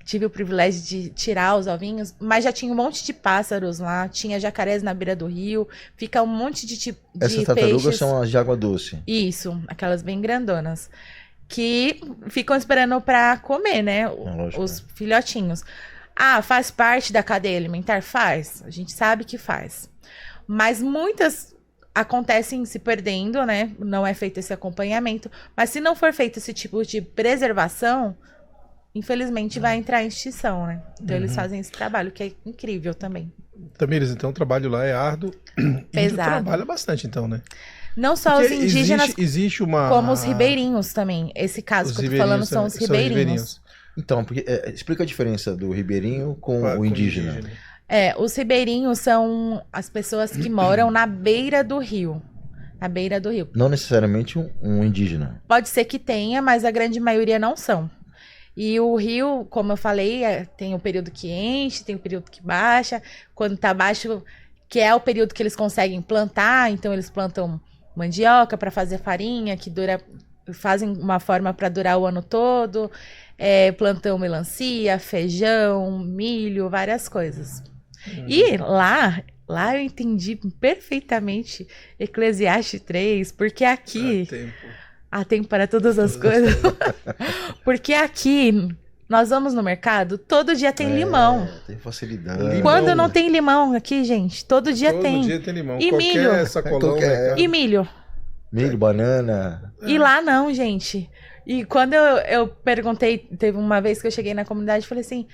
tive o privilégio de tirar os ovinhos, mas já tinha um monte de pássaros lá, tinha jacarés na beira do rio, fica um monte de tipo de Essas tartarugas peixes. são as de água doce. Isso, aquelas bem grandonas. Que ficam esperando pra comer, né? lógico, Os filhotinhos. Ah, faz parte da cadeia alimentar? Faz. A gente sabe que faz. Mas muitas acontecem se perdendo, né? Não é feito esse acompanhamento. Mas se não for feito esse tipo de preservação, infelizmente vai entrar em extinção, né? Então eles fazem esse trabalho, que é incrível também. Tamires, então o trabalho lá é árduo. Índio Pesado. trabalha bastante, então, né? Não só Porque os indígenas, existe uma... como os ribeirinhos também. Esse caso Os que eu tô falando ribeirinhos são os são ribeirinhos. Então, porque, explica a diferença do ribeirinho com Com o indígena. Os ribeirinhos são as pessoas que moram na beira do rio. Na beira do rio. Não necessariamente um indígena. Pode ser que tenha, mas a grande maioria não são. E o rio, como eu falei, tem o período que enche, tem o período que baixa. Quando tá baixo, que é o período que eles conseguem plantar, então eles plantam mandioca para fazer farinha, que fazem uma forma para durar o ano todo. Plantam melancia, feijão, milho, várias coisas. E lá eu entendi perfeitamente Eclesiastes 3, porque aqui há tempo para todas as coisas. Porque aqui nós vamos no mercado, todo dia tem limão. Tem facilidade. Limão. Quando não tem limão aqui, gente, todo dia tem. Todo dia tem limão. E Qualquer milho. sacolão, né? E milho. Milho, banana. E lá não, gente. E quando eu perguntei, teve uma vez que eu cheguei na comunidade e falei assim,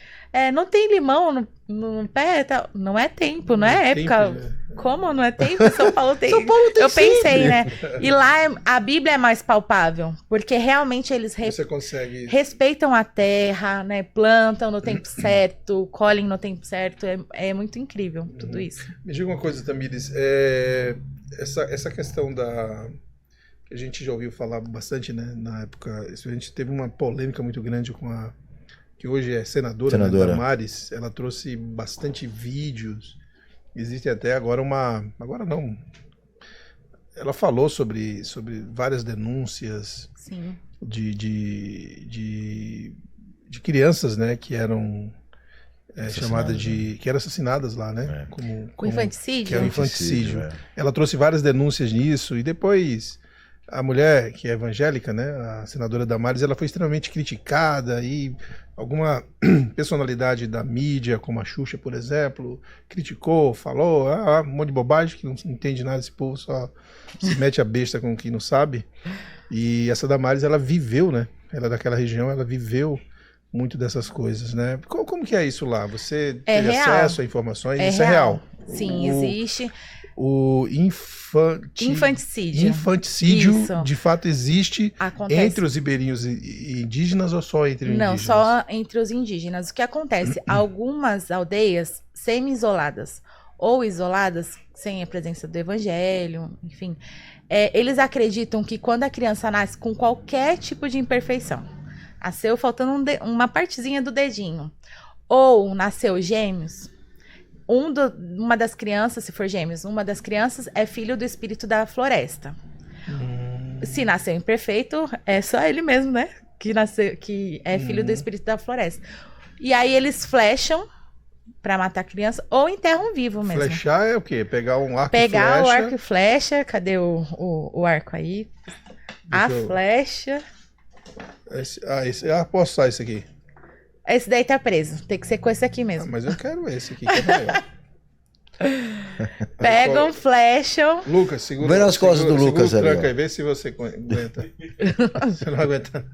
não tem limão no pé? Tal. Não é tempo, não é época. Tempo, né? Como não é tempo? São Paulo tem. São Paulo tem eu pensei, sempre. né? E lá a Bíblia é mais palpável, porque realmente eles Você consegue... respeitam a terra, né? Plantam no tempo certo, colhem no tempo certo. É muito incrível tudo isso. Me diga uma coisa, Tamires. Essa questão da... A gente já ouviu falar bastante, né? Na época, a gente teve uma polêmica muito grande com a... que hoje é senadora. Né, Damares. Ela trouxe bastante vídeos. Existe até agora agora não. Ela falou sobre várias denúncias. Sim. De crianças, né? Que eram chamadas de... que eram assassinadas lá, né? O infanticídio? Que era o infanticídio. É. Ela trouxe várias denúncias nisso e depois... A mulher, que é evangélica, né, a senadora Damares, ela foi extremamente criticada e alguma personalidade da mídia, como a Xuxa, por exemplo, criticou, falou, um monte de bobagem, que não entende nada, esse povo só se mete a besta com quem não sabe. E essa Damares, ela viveu, né, ela é daquela região, ela viveu muito dessas coisas, né? Como que é isso lá? Você teve acesso a informações? Isso é real? Sim, existe. O infanticídio Isso. de fato existe. Acontece. Entre os ribeirinhos e indígenas ou só entre Não, indígenas? só entre os indígenas. O que acontece? Algumas aldeias semi-isoladas ou isoladas, sem a presença do evangelho, enfim, eles acreditam que quando a criança nasce com qualquer tipo de imperfeição, nasceu faltando uma partezinha do dedinho, ou nasceu gêmeos, uma das crianças, se for gêmeos, uma das crianças é filho do espírito da floresta. Se nasceu imperfeito, é só ele mesmo, né? Que é filho do espírito da floresta. E aí eles flecham pra matar a criança ou enterram vivo mesmo. Flechar é o quê? Pegar um arco e Pegar flecha? o arco e flecha. Cadê o arco aí? Flecha. Posso usar esse aqui? Esse daí tá preso. Tem que ser com esse aqui mesmo. Mas eu quero esse aqui, que é maior. Pegam, flecham. Lucas, segura. Vê nas costas do Lucas ali. ali, ó. Aí, vê se você aguenta. Você não aguenta.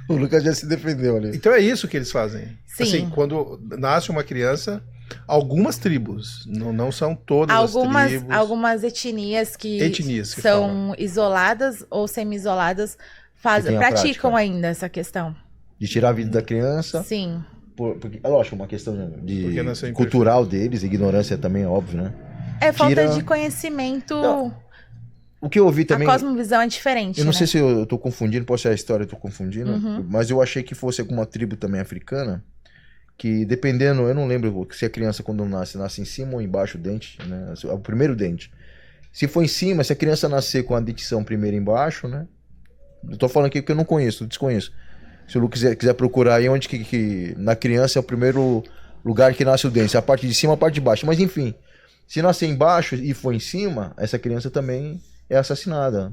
O Lucas já se defendeu ali. Então é isso que eles fazem. Sim. Assim, quando nasce uma criança, algumas tribos, não são todas as tribos. Algumas etnias que são falam. Isoladas ou semi-isoladas praticam ainda essa questão. De tirar a vida da criança. Sim. Porque, é lógico, uma questão de cultural deles, ignorância também é óbvio, né? É falta de conhecimento. Não. O que eu ouvi também... A cosmovisão é diferente, Eu não né? sei se eu tô confundindo, pode ser a história, eu tô confundindo, mas eu achei que fosse alguma tribo também africana, que dependendo, eu não lembro se a criança quando nasce em cima ou embaixo o dente, né? O primeiro dente. Se for em cima, se a criança nascer com a dentição primeiro embaixo, né? Eu tô falando aqui porque eu não conheço, desconheço. Se o Lu quiser procurar aí onde que na criança é o primeiro lugar que nasce o dente, a parte de cima, a parte de baixo. Mas enfim, se nascer embaixo e for em cima, essa criança também é assassinada.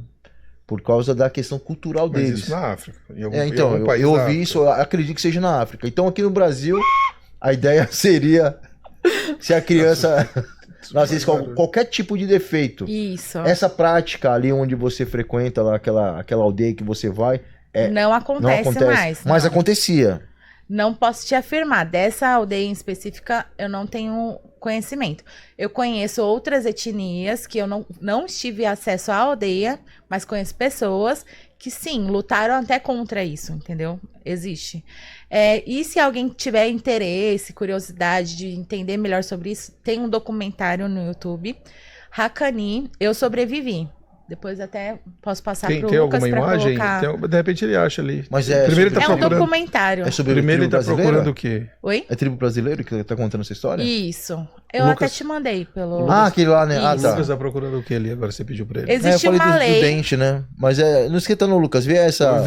Por causa da questão cultural Mas deles. isso na África. Então, eu ouvi isso, eu acredito que seja na África. Então aqui no Brasil, a ideia seria se a criança nascesse com qualquer tipo de defeito. Isso. Essa prática ali onde você frequenta, lá, aquela aldeia que você vai, Não acontece mais. Mas não. acontecia. Não posso te afirmar. Dessa aldeia em específica, eu não tenho conhecimento. Eu conheço outras etnias que eu não tive acesso à aldeia, mas conheço pessoas que, sim, lutaram até contra isso, entendeu? Existe. E se alguém tiver interesse, curiosidade de entender melhor sobre isso, tem um documentário no YouTube, Hakani, Eu Sobrevivi. Depois até posso passar pro tem Lucas alguma pra imagem? colocar... De repente ele acha ali. Mas Primeiro ele tá É um procurando. documentário. É sobre Primeiro ele tribo tá brasileira? procurando o quê? Oi? É tribo brasileiro que tá contando essa história? Isso. Eu Lucas- até te mandei pelo... Ah, aquele lá, né? Ah, Isso. O tá. Lucas tá procurando o que ali? Agora você pediu pra ele. Eu Existe falei uma do lei... dente, né? Mas não esquenta não, Lucas. Vê essa...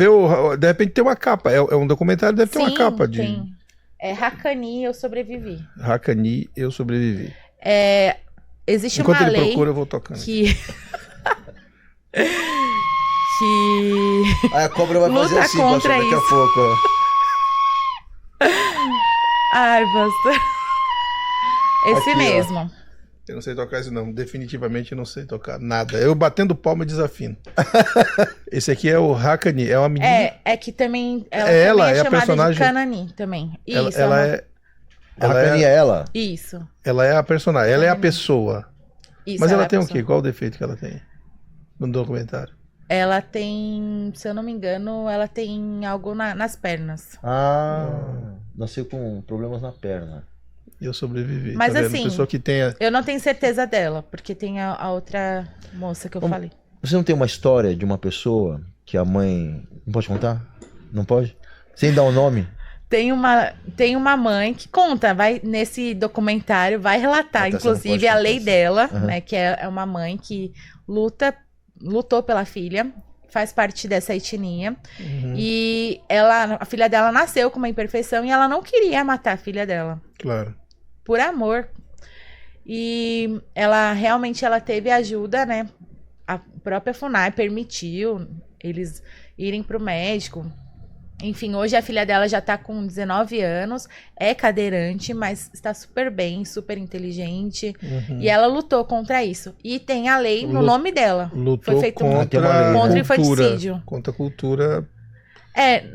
De repente tem uma capa. É um documentário, deve ter uma Sim, capa de tem. É Hakani, Eu Sobrevivi. Hakani, Eu Sobrevivi. Existe Enquanto uma ele lei procura, eu vou tocando. que... Aí a cobra vai fazer Luta assim, contra pastor, daqui a isso. pouco, ó. Ai, pastor. Esse Aqui, ó. mesmo. Eu não sei tocar isso não. Definitivamente eu não sei tocar nada. Eu batendo palma e desafino. Esse aqui é o Hakani. É uma menina. É que também... Ela Ela também é a chamada personagem- de Kanani também. Isso. Ela é... A Ela Hakani é ela. Isso. Ela é a personagem. Ela é a pessoa. Isso, Mas ela é a tem o pessoa. quê? Qual o defeito que ela tem? No documentário. Ela tem, se eu não me engano, ela tem algo nas pernas. Nasceu com problemas na perna. Eu sobrevivi. Mas tá vendo? assim- Pessoa que tenha... Eu não tenho certeza dela, porque tem a outra moça que eu falei. Você não tem uma história de uma pessoa que a mãe... Não pode contar? Não pode? Sem dar o nome? Tem uma mãe que conta, vai nesse documentário, vai relatar, Ah, tá, você não inclusive, pode a contar lei isso. dela, Aham. né? Que é uma mãe que lutou pela filha, faz parte dessa etnia. Uhum, E a filha dela nasceu com uma imperfeição e ela não queria matar a filha dela. claro. Por amor. E ela teve ajuda, né? A própria FUNAI permitiu eles irem pro médico. Enfim, hoje a filha dela já tá com 19 anos, é cadeirante, mas está super bem, super inteligente. Uhum. E ela lutou contra isso. E tem a lei no nome dela. Lutou Foi feito contra, uma lei, né? Contra o cultura, infanticídio. contra a cultura.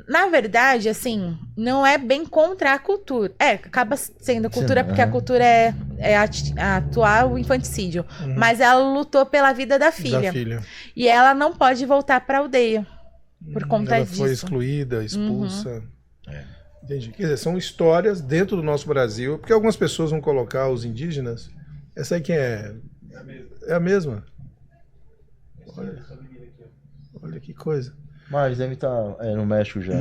Na verdade, assim, não é bem contra a cultura. Acaba sendo cultura Sim, porque a cultura é atuar o infanticídio. Uhum. Mas ela lutou pela vida da Da filha. filha. E ela não pode voltar pra aldeia. Por conta Ela disso. foi excluída, expulsa. Entendi. Quer dizer, são histórias dentro do nosso Brasil, porque algumas pessoas vão colocar os indígenas. Essa aí quem é? É a mesma. Olha que coisa. Mas deve estar no México já,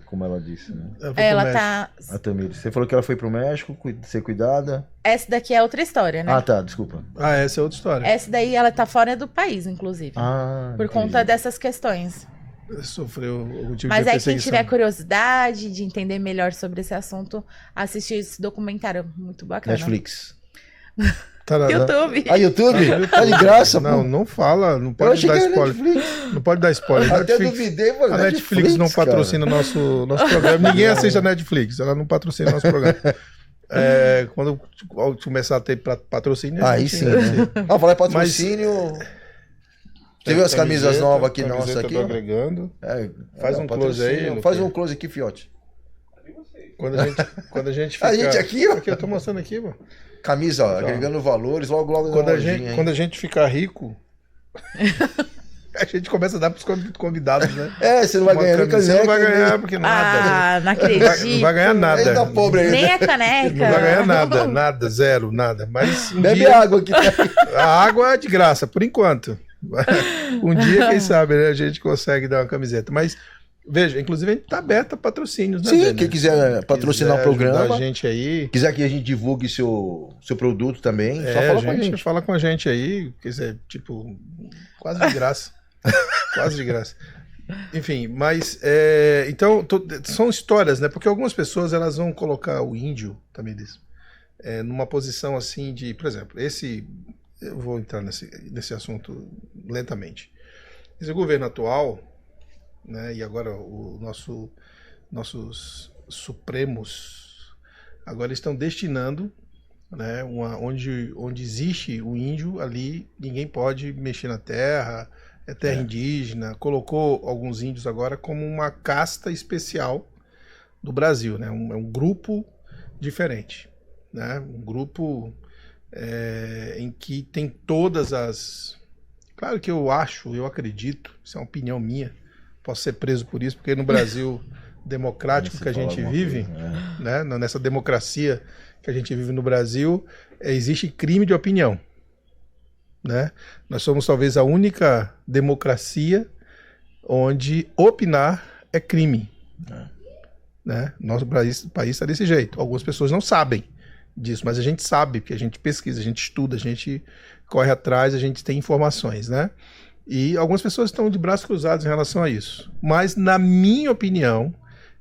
como ela disse, né? Ela foi pro Ela México. tá. A Tamires. Você falou que ela foi pro México ser cuidada. Essa daqui é outra história, né? Ah, tá, desculpa. Ah, essa é outra história. Essa daí ela tá fora do país, inclusive. Por conta entendi. dessas questões. Sofreu algum tipo Mas de aí, quem perseguição. tiver curiosidade de entender melhor sobre esse assunto, assistir esse documentário muito bacana. Netflix. Tá na- YouTube. Ah, YouTube? Tá de graça, Não, pô. não fala, não Eu pode achei dar que era spoiler. Netflix. Não pode dar spoiler. Até Netflix- duvidei, mano. A Netflix não cara. patrocina nosso programa. Ninguém assiste a Netflix, ela não patrocina nosso programa. Quando começar a ter patrocínio, a Aí gente- sim, né? Ah, falar em patrocínio. Você viu as camisas Camiseta, novas aqui, camiseta nossa, aqui? tô agregando. Faz um close patrocínio. aí, Luque. Faz um close aqui, fiote. Quando a gente fica... A gente aqui, ó. Aqui, eu tô mostrando aqui, mano. Camisa, ó, agregando valores, logo na lojinha, hein? Quando a gente ficar rico, a gente começa a dar pros convidados, né? Você não vai Uma ganhar nem camisa, você não vai caneca, ganhar, nem- porque nada. Não Não acredito. vai ganhar nada. Ele tá pobre ainda. Nem a caneca. Não vai ganhar nada, zero, nada. Mas um Bebe dia, água aqui. a água é de graça, por enquanto. Um dia, quem sabe, né, a gente consegue dar uma camiseta. Mas, veja, inclusive a gente tá aberto a patrocínios, né? Sim, Daniel? quem quiser patrocinar o Quiser ajudar programa, a gente aí. quiser que a gente divulgue seu produto também, só A fala com a gente. fala com a gente aí, quer dizer, tipo, quase de graça. Quase de graça. Enfim, mas então são histórias, né? Porque algumas pessoas elas vão colocar o índio também numa posição assim de, por exemplo, eu vou entrar nesse assunto lentamente. Esse governo atual, né? E agora nossos supremos agora estão destinando, né? Onde existe o índio ali, ninguém pode mexer na terra. É terra indígena, colocou alguns índios agora como uma casta especial do Brasil, né? É um grupo diferente, né? Um grupo em que tem todas as... Claro que eu acredito, isso é uma opinião minha, posso ser preso por isso, porque no Brasil democrático que a gente vive, né? Nessa democracia que a gente vive no Brasil, existe crime de opinião. Né? Nós somos talvez a única democracia onde opinar é crime. Né? Nosso país está desse jeito. Algumas pessoas não sabem disso, mas a gente sabe, porque a gente pesquisa, a gente estuda, a gente corre atrás, a gente tem informações. Né? E algumas pessoas estão de braços cruzados em relação a isso. Mas, na minha opinião,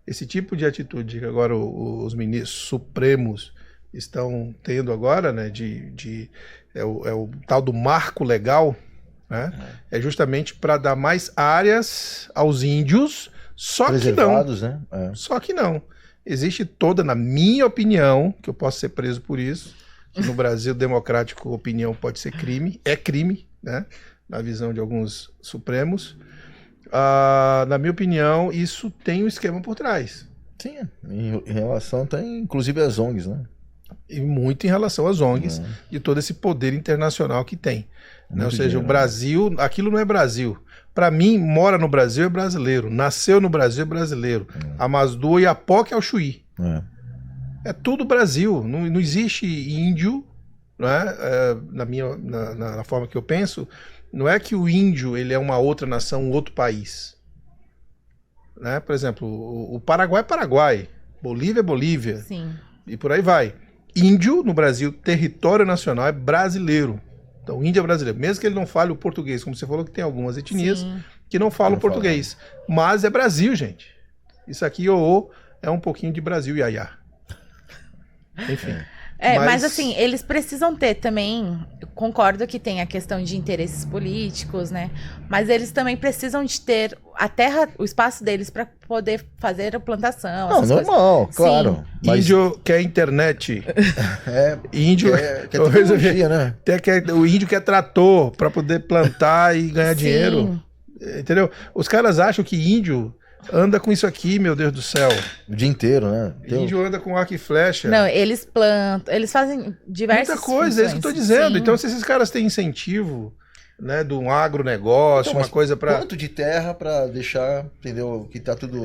esse tipo de atitude que agora os ministros supremos estão tendo agora, né, é o tal do marco legal, né? É justamente para dar mais áreas aos índios, só que não. Né? Só que não. Existe toda, na minha opinião, que eu posso ser preso por isso, que no Brasil democrático opinião pode ser crime, é crime, né? Na visão de alguns supremos. Na minha opinião, isso tem um esquema por trás. Sim, em relação até inclusive às ONGs, né? E muito em relação às ONGs, de todo esse poder internacional que tem. Né? Ou seja, o Brasil, aquilo não é Brasil. Para mim, mora no Brasil é brasileiro. Nasceu no Brasil é brasileiro. Amasdu e Apoque é o Chuí. É tudo Brasil. Não existe índio, né? Na forma que eu penso, não é que o índio ele é uma outra nação, um outro país. Né? Por exemplo, o Paraguai é Paraguai. Bolívia é Bolívia. Sim. E por aí vai. Índio, no Brasil, território nacional é brasileiro. Então, índio é brasileiro. Mesmo que ele não fale o português, como você falou que tem algumas etnias que não falam português. Mas é Brasil, gente. Isso aqui, é um pouquinho de Brasil, iaiá. Enfim. Mas assim, eles precisam ter também, eu concordo que tem a questão de interesses políticos, né? Mas eles também precisam de ter a terra, o espaço deles para poder fazer a plantação. Não, normal, claro. Mas... Índio quer internet. Índio quer tecnologia, né? O índio quer trator para poder plantar e ganhar dinheiro. Entendeu? Os caras acham que índio anda com isso aqui, meu Deus do céu. O dia inteiro, né? Índio anda com arco e flecha. Não, eles plantam, eles fazem diversas muita coisa, é isso que eu tô dizendo. Então, se esses caras têm incentivo, né, de um agronegócio, uma coisa para quanto de terra para deixar, entendeu, que tá tudo...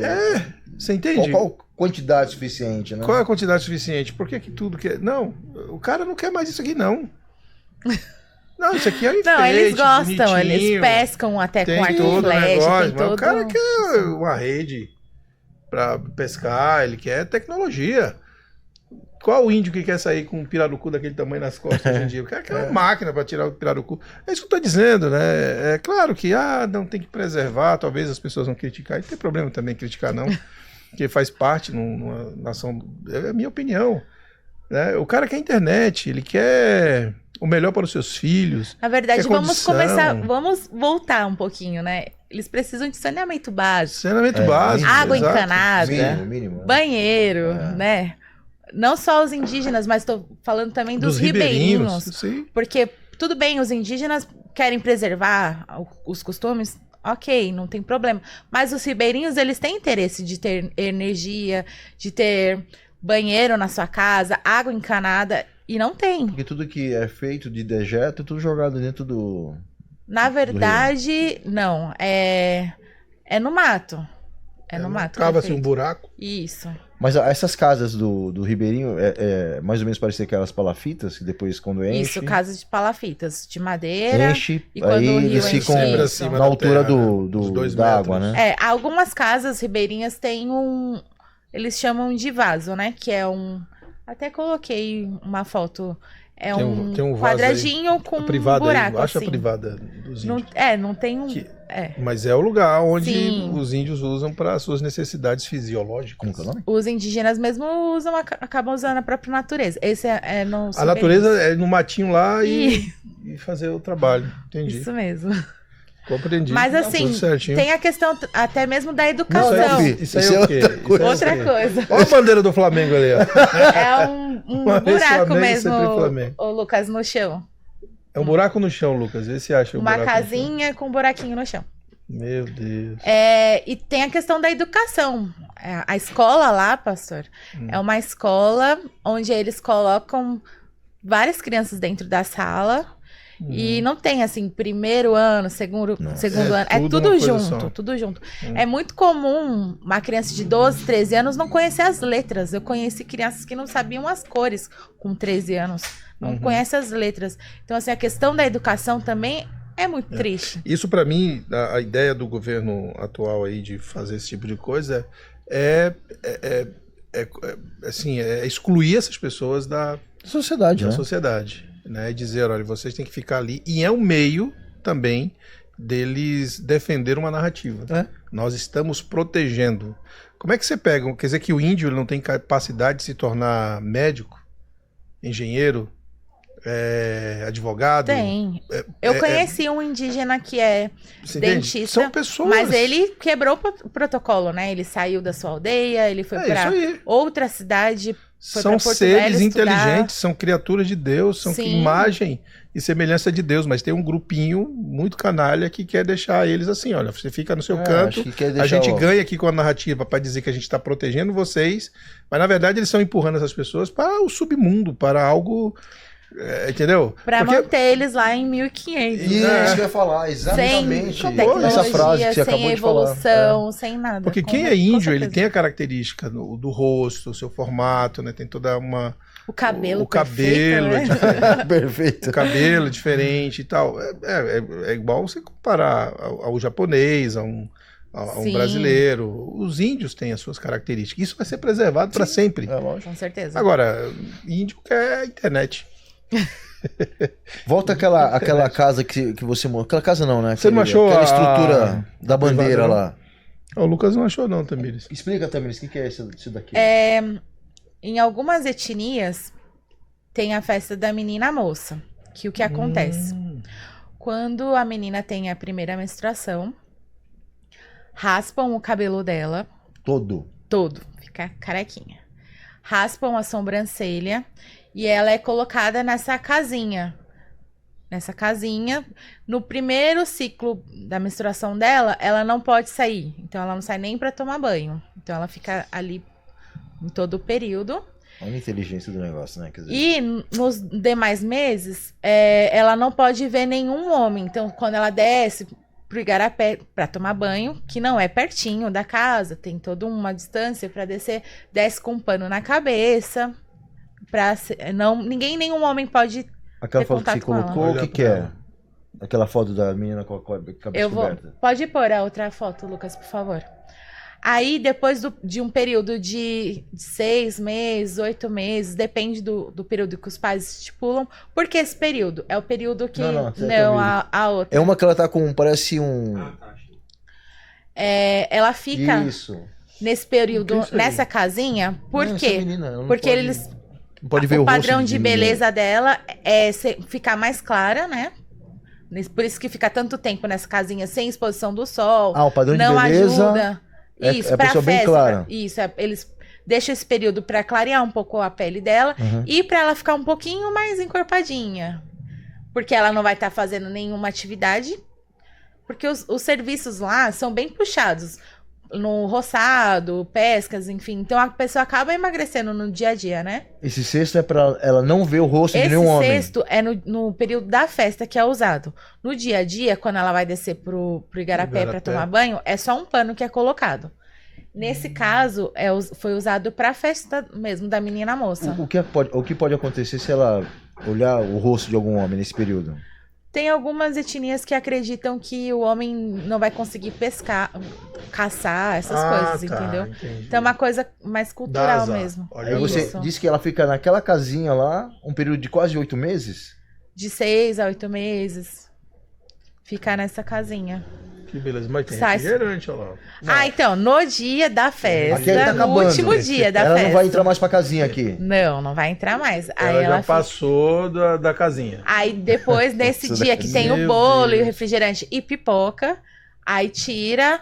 você entende? Qual quantidade suficiente, né? Qual é a quantidade suficiente? Por que tudo que... Não, o cara não quer mais isso aqui, não. Não, isso aqui é um enfeite, não, eles gostam, bonitinho. Eles pescam até com arco e flecha, tem todo... Mas o cara quer uma rede para pescar, ele quer tecnologia. Qual o índio que quer sair com um pirarucu daquele tamanho nas costas hoje em dia? O cara quer uma máquina para tirar o pirarucu. É isso que eu estou dizendo, né? É claro que não tem que preservar, talvez as pessoas vão criticar. E não tem problema também criticar, não. Porque faz parte numa nação... É a minha opinião. Né? O cara quer internet, ele quer... o melhor para os seus filhos. Na verdade, vamos voltar um pouquinho, né? Eles precisam de saneamento básico. Saneamento básico. Água encanada. Mínimo, banheiro, né? Não só os indígenas, mas estou falando também dos ribeirinhos. Sim. Porque, tudo bem, os indígenas querem preservar os costumes, ok, não tem problema. Mas os ribeirinhos, eles têm interesse de ter energia, de ter banheiro na sua casa, água encanada, e não tem. Porque tudo que é feito de dejeto é tudo jogado dentro do... Na verdade, não. É no mato. É no mato. Cava-se um buraco. Isso. Mas essas casas do Ribeirinho é mais ou menos parecer aquelas palafitas, que depois quando enche... Isso, casas de palafitas, de madeira. Enche, e quando aí o rio eles ficam enche, na altura terra, da água, né? Algumas casas ribeirinhas têm eles chamam de vaso, né? Que é Até coloquei uma foto. É Tem um vaso quadradinho aí, com um privada buraco, aí, acha assim. a privada dos Não, índios. não tem um... Mas é o lugar onde Sim. os índios usam para as suas necessidades fisiológicas. Como que é o nome? Os indígenas mesmo acabam usando a própria natureza. Esse é no A natureza é no matinho lá e fazer o trabalho. Entendi. Isso mesmo. Compreendi. Mas Tá assim, tudo certinho. tem a questão até mesmo da Não, educação. Isso aí é o quê? outra coisa. Outra coisa. Olha a bandeira do Flamengo ali, ó. É um Uma vez buraco Flamengo, mesmo, sempre Flamengo. o Lucas, no chão. É um buraco no chão, Lucas. Vê se acha o Uma buraco no chão. casinha com um buraquinho no chão. Meu Deus. E tem a questão da educação. A escola lá, pastor, é uma escola onde eles colocam várias crianças dentro da sala. E não tem, assim, primeiro ano, segundo ano. É tudo tudo uma coisa junto, só. tudo junto. É muito comum uma criança de 12, 13 anos não conhecer as letras. Eu conheci crianças que não sabiam as cores com 13 anos. Não conhecem as letras. Então, assim, a questão da educação também é muito triste. Isso, pra mim, a ideia do governo atual aí de fazer esse tipo de coisa é excluir essas pessoas da Sociedade, né? sociedade. Né? E dizer, olha, vocês têm que ficar ali. E é um meio também deles defender uma narrativa. É. Nós estamos protegendo. Como é que você pega? Quer dizer que o índio ele não tem capacidade de se tornar médico, engenheiro, advogado? Tem. Eu conheci um indígena que é Você entende? dentista, São pessoas. mas ele quebrou o protocolo, né? Ele saiu da sua aldeia, ele foi para isso aí. outra cidade, foi São pra Porto seres Velho estudar. inteligentes, são criaturas de Deus, são Sim. imagem e semelhança de Deus, mas tem um grupinho muito canalha que quer deixar eles assim, olha, você fica no seu canto, acho que quer a deixar gente ganha aqui com a narrativa para dizer que a gente está protegendo vocês, mas na verdade eles estão empurrando essas pessoas para o submundo, para algo, entendeu? Pra Porque manter eles lá em 1500. Isso que eu ia falar, exatamente. Sem tecnologia, Essa frase que você acabou sem de falar. evolução, sem nada. Porque Com- quem é com índio, ele certeza. tem a característica do rosto, o seu formato, né? Tem toda uma... O cabelo o cabelo perfeito, é né? Perfeito. o cabelo diferente e tal. É igual você comparar ao japonês, a um Sim. brasileiro. Os índios têm as suas características. Isso vai ser preservado para sempre. É lógico. Com certeza. Agora, índio quer a internet. Volta aquela casa que você morou. Aquela casa não, né? Você não achou aquela a estrutura da bandeira privada, não? lá. O Lucas não achou não, Tamires. Explica, Tamires, o que é isso daqui? Em algumas etnias, tem a festa da menina moça. Que o que acontece? Quando a menina tem a primeira menstruação, raspam o cabelo dela Todo. todo, fica carequinha. Raspam a sobrancelha e ela é colocada nessa casinha. Nessa casinha, no primeiro ciclo da menstruação dela, ela não pode sair. Então ela não sai nem para tomar banho. Então ela fica ali em todo o período. Olha a inteligência do negócio, né? Quer dizer, E nos demais meses, ela não pode ver nenhum homem. Então, quando ela desce pro igarapé para tomar banho, que não é pertinho da casa, tem toda uma distância para descer, desce com um pano na cabeça. Nenhum homem pode. aquela ter foto que você contato com ela. colocou, o Olha que pra é? ela. Aquela foto da menina com a cabeça Eu vou. coberta. Pode pôr a outra foto, Lucas, por favor. Aí, depois de um período de 6 meses, 8 meses, depende do período que os pais estipulam. Por que esse período? É o período que. Não, você tá Não, a outra. É uma que ela tá com, parece um... Ela fica Isso. nesse período, O que é isso aí? nessa casinha. Por Não, quê? essa menina, ela não Porque pode- eles. Não pode ver o O padrão rosto de ninguém. beleza dela é ficar mais clara, né? Por isso que fica tanto tempo nessa casinha sem exposição do sol. Ah, o padrão de Não beleza ajuda. é Isso, a pra pessoa bem festa. clara. Isso, eles deixam esse período pra clarear um pouco a pele dela Uhum. e pra ela ficar um pouquinho mais encorpadinha. Porque ela não vai estar fazendo nenhuma atividade. Porque os serviços lá são bem puxados. No roçado, pescas, enfim. Então a pessoa acaba emagrecendo no dia a dia, né? Esse cesto é pra ela não ver o rosto de Esse nenhum homem. cesto é no período da festa que é usado. No dia a dia, quando ela vai descer pro igarapé para Igarapé. tomar banho, é só um pano que é colocado. Nesse caso, foi usado pra festa mesmo da menina moça. O que pode acontecer se ela olhar o rosto de algum homem nesse período? Tem algumas etnias que acreditam que o homem não vai conseguir pescar, caçar, essas coisas, entendeu? Entendi. Então é uma coisa mais cultural azar. mesmo. Olha Aí você Isso. disse que ela fica naquela casinha lá, um período de quase 8 meses? De 6 a 8 meses. Ficar nessa casinha. Que beleza. Mas tem Sai- refrigerante, olha lá. Então, no dia da Aqui ele tá festa, no acabando. último dia da Ela festa. não vai entrar mais pra casinha aqui. Não vai entrar mais. Aí Ela já ela fica... passou da casinha. Aí depois, nesse Nossa, dia que tem o meu bolo e o Deus. refrigerante e pipoca, aí tira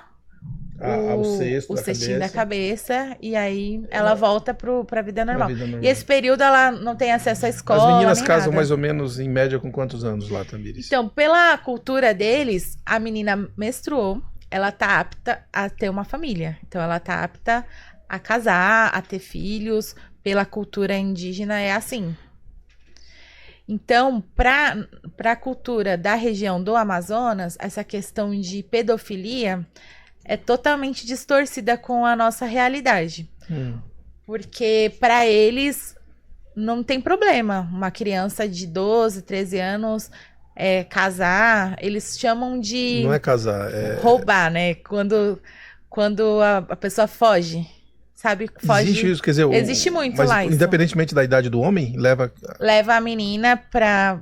O cesto o da cestinho da cabeça. cabeça e aí ela volta pra vida normal. vida normal. E esse período ela não tem acesso à escola. As meninas nem casam nada. mais ou menos, em média, com quantos anos lá, Tamires? Então, pela cultura deles, a menina menstruou, ela tá apta a ter uma família. Então, ela tá apta a casar, a ter filhos. Pela cultura indígena é assim. Então, para a cultura da região do Amazonas, essa questão de pedofilia é totalmente distorcida com a nossa realidade. Porque para eles não tem problema uma criança de 12, 13 anos casar, eles chamam de Não é casar, é... roubar, né? Quando a pessoa foge, sabe? Foge, Existe isso, quer dizer... Existe muito mas, lá isso. independentemente da idade do homem, leva... Leva a menina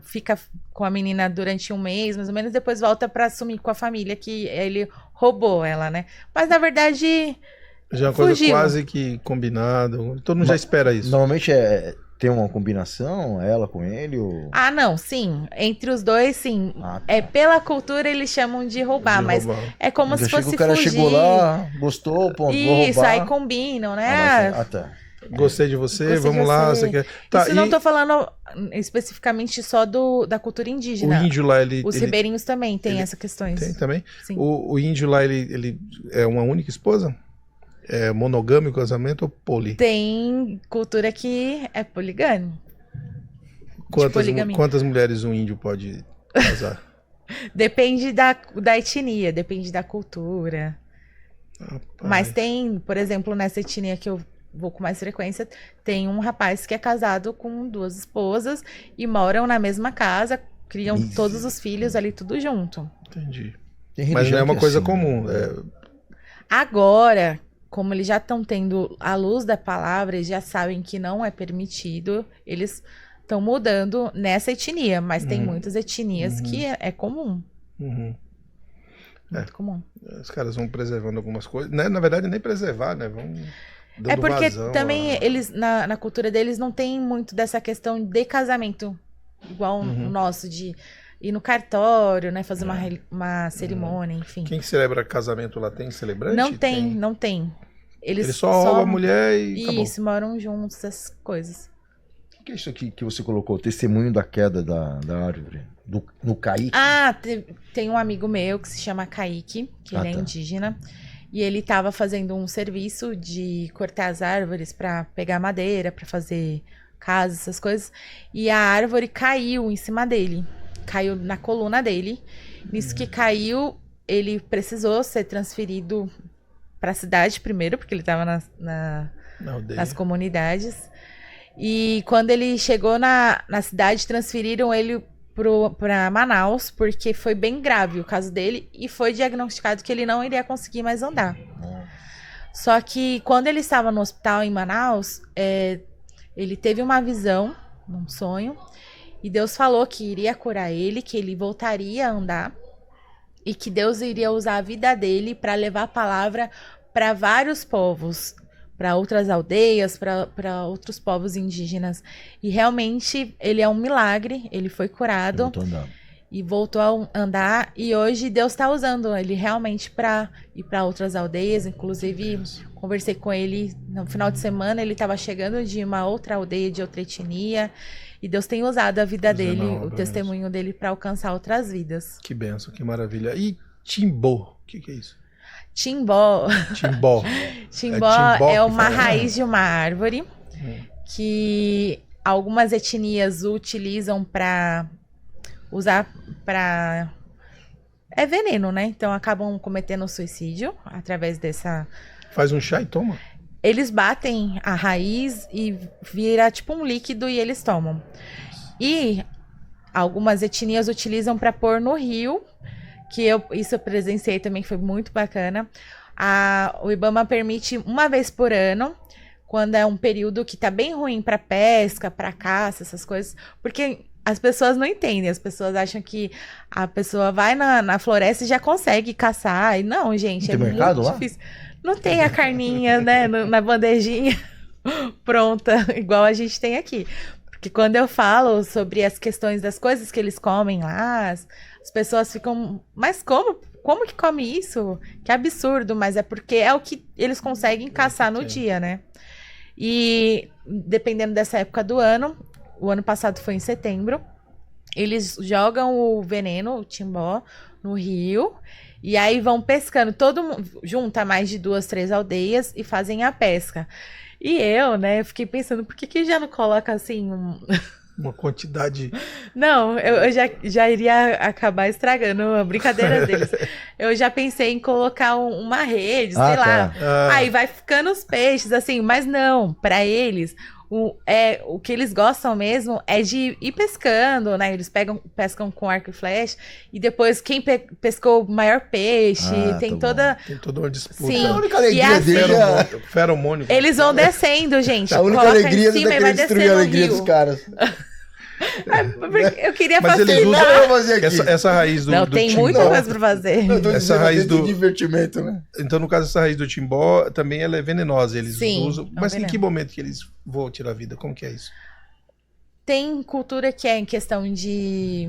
fica com a menina durante um mês, mais ou menos, depois volta pra assumir com a família que ele roubou ela, né? Mas na verdade Já é uma coisa fugiu. quase que combinada. Todo mundo já espera isso. Normalmente tem uma combinação, ela com ele? Ou... não, sim. Entre os dois, sim. Ah, tá. Pela cultura eles chamam de roubar, De mas roubar. é como Já se chega, fosse o cara fugir. chegou lá, gostou, ponto, vou Isso, roubar. aí combinam, né? Tá. Gostei de você, Gostei de vamos lá. você. Você quer... Tá, Isso não e tô falando especificamente só da cultura o indígena. índio lá, ele... Os ribeirinhos também têm essas questões. Tem também? Sim. O índio lá, ele é uma única esposa? É monogâmico, casamento ou poli? Tem cultura que é poligâmico. poligamia. Quantas mulheres um índio pode casar? Depende da etnia, depende da cultura. Rapaz. Mas tem, por exemplo, nessa etnia que eu vou com mais frequência, tem um rapaz que é casado com 2 esposas e moram na mesma casa, criam Isso. todos os filhos ali tudo junto. Entendi. Tem Mas não religião é uma que coisa assim, comum. né? Agora, como eles já estão tendo a luz da palavra, eles já sabem que não é permitido, eles estão mudando nessa etnia, mas tem muitas etnias que é comum. Uhum. Muito comum. Os caras vão preservando algumas coisas. Né? Na verdade, nem preservar, né? Vão dando Porque vazão também eles, na cultura deles, não tem muito dessa questão de casamento, igual o nosso, de ir no cartório, né? Fazer uma cerimônia, enfim. Quem celebra casamento lá tem celebrante? Não tem. Ele só rouba a mulher e acabou. Isso, moram juntos, essas coisas. O que é isso aqui que você colocou? Testemunho da queda da árvore? No Kaique? Tem um amigo meu que se chama Kaique, que ele é tá. indígena. E ele estava fazendo um serviço de cortar as árvores para pegar madeira, para fazer casas, essas coisas. E a árvore caiu em cima dele. Caiu na coluna dele. Nisso que caiu, ele precisou ser transferido para a cidade primeiro, porque ele estava nas comunidades. E quando ele chegou na cidade, transferiram ele para Manaus, porque foi bem grave o caso dele, e foi diagnosticado que ele não iria conseguir mais andar. Só que quando ele estava no hospital em Manaus, ele teve uma visão, um sonho, e Deus falou que iria curar ele, que ele voltaria a andar, e que Deus iria usar a vida dele para levar a palavra para vários povos, para outras aldeias, para outros povos indígenas. E realmente ele é um milagre, ele foi curado e voltou a andar. E hoje Deus está usando ele realmente para ir para outras aldeias. Inclusive, conversei com ele no final de semana, ele estava chegando de uma outra aldeia, de outra etnia. E Deus tem usado a vida dele, o testemunho dele, para alcançar outras vidas. Que benção, que maravilha. E Timbó, o que é isso? Timbó. Timbó. Timbó é uma raiz de uma árvore que algumas etnias utilizam para usar para... É veneno, né? Então acabam cometendo suicídio através dessa... Faz um chá e toma? Eles batem a raiz e vira tipo um líquido e eles tomam. E algumas etnias utilizam para pôr no rio, isso eu presenciei também, que foi muito bacana. O IBAMA permite uma vez por ano, quando é um período que tá bem ruim para pesca, para caça, essas coisas, porque as pessoas não entendem, as pessoas acham que a pessoa vai na floresta e já consegue caçar, e não, gente, Tem mercado muito lá? difícil. Não tem a carninha, né, na bandejinha pronta, igual a gente tem aqui. Porque quando eu falo sobre as questões das coisas que eles comem lá, as pessoas ficam, mas como que come isso? Que absurdo, mas é porque é o que eles conseguem caçar no dia, né? E dependendo dessa época do ano, o ano passado foi em setembro, eles jogam o veneno, o timbó, no rio, e aí vão pescando, todo mundo junta mais de 2, 3 aldeias e fazem a pesca. E eu, né, fiquei pensando, por que já não coloca assim Uma quantidade... Não, eu já iria acabar estragando a brincadeira deles. Eu já pensei em colocar uma rede, sei lá. Aí vai ficando os peixes, assim, mas não, para eles... O que eles gostam mesmo é de ir pescando, né? Eles pescam com arco e flecha, e depois quem pescou o maior peixe, tem toda uma disputa. Sim. A única alegria dele é... Feromônio. Eles vão descendo, gente. A única Coloca alegria em cima é e vai querer destruir descendo a o alegria rio. dos caras. Eu queria Mas eles facilitar. usam Nada pra fazer aqui. essa raiz do Não, tem timbó. muita coisa pra fazer. Eu tô Essa dizendo raiz dentro do- divertimento, né? Então, no caso, essa raiz do timbó também ela é venenosa. Eles Sim, usam. é um Mas em veneno. que momento que eles vão tirar a vida? Como que é isso? Tem cultura que é em questão de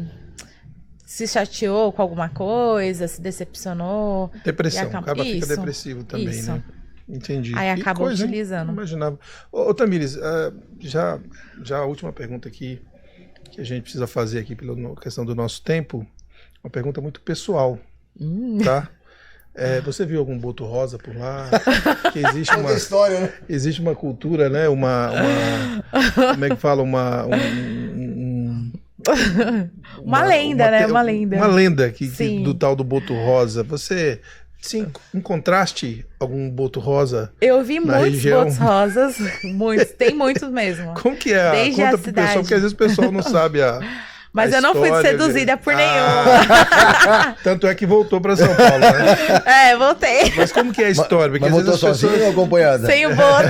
se chateou com alguma coisa, se decepcionou. Depressão. E acaba- Acaba fica Isso, depressivo também, isso. né? Entendi. Aí Que acaba coisa, hein? utilizando. Não imaginava. Ô Tamires, já a última pergunta aqui que a gente precisa fazer aqui pela questão do nosso tempo, uma pergunta muito pessoal, tá? Você viu algum boto rosa por lá? Que existe Conta a história, né? existe uma cultura, né? Como é que fala? Uma lenda, né? Uma lenda. Uma lenda Sim. do tal do boto rosa. Você, sim, encontraste algum boto rosa? Eu vi Na muitos região. botos rosas, muitos, tem muitos mesmo. Como que é? Desde a Conta pro pessoal, cidade. porque às vezes o pessoal não sabe Mas a eu não fui história seduzida por nenhum. Tanto é que voltou pra São Paulo, né? Voltei. Mas como que é a história? Porque Mas às voltou vezes as sozinho ou acompanhada? Sem o boto.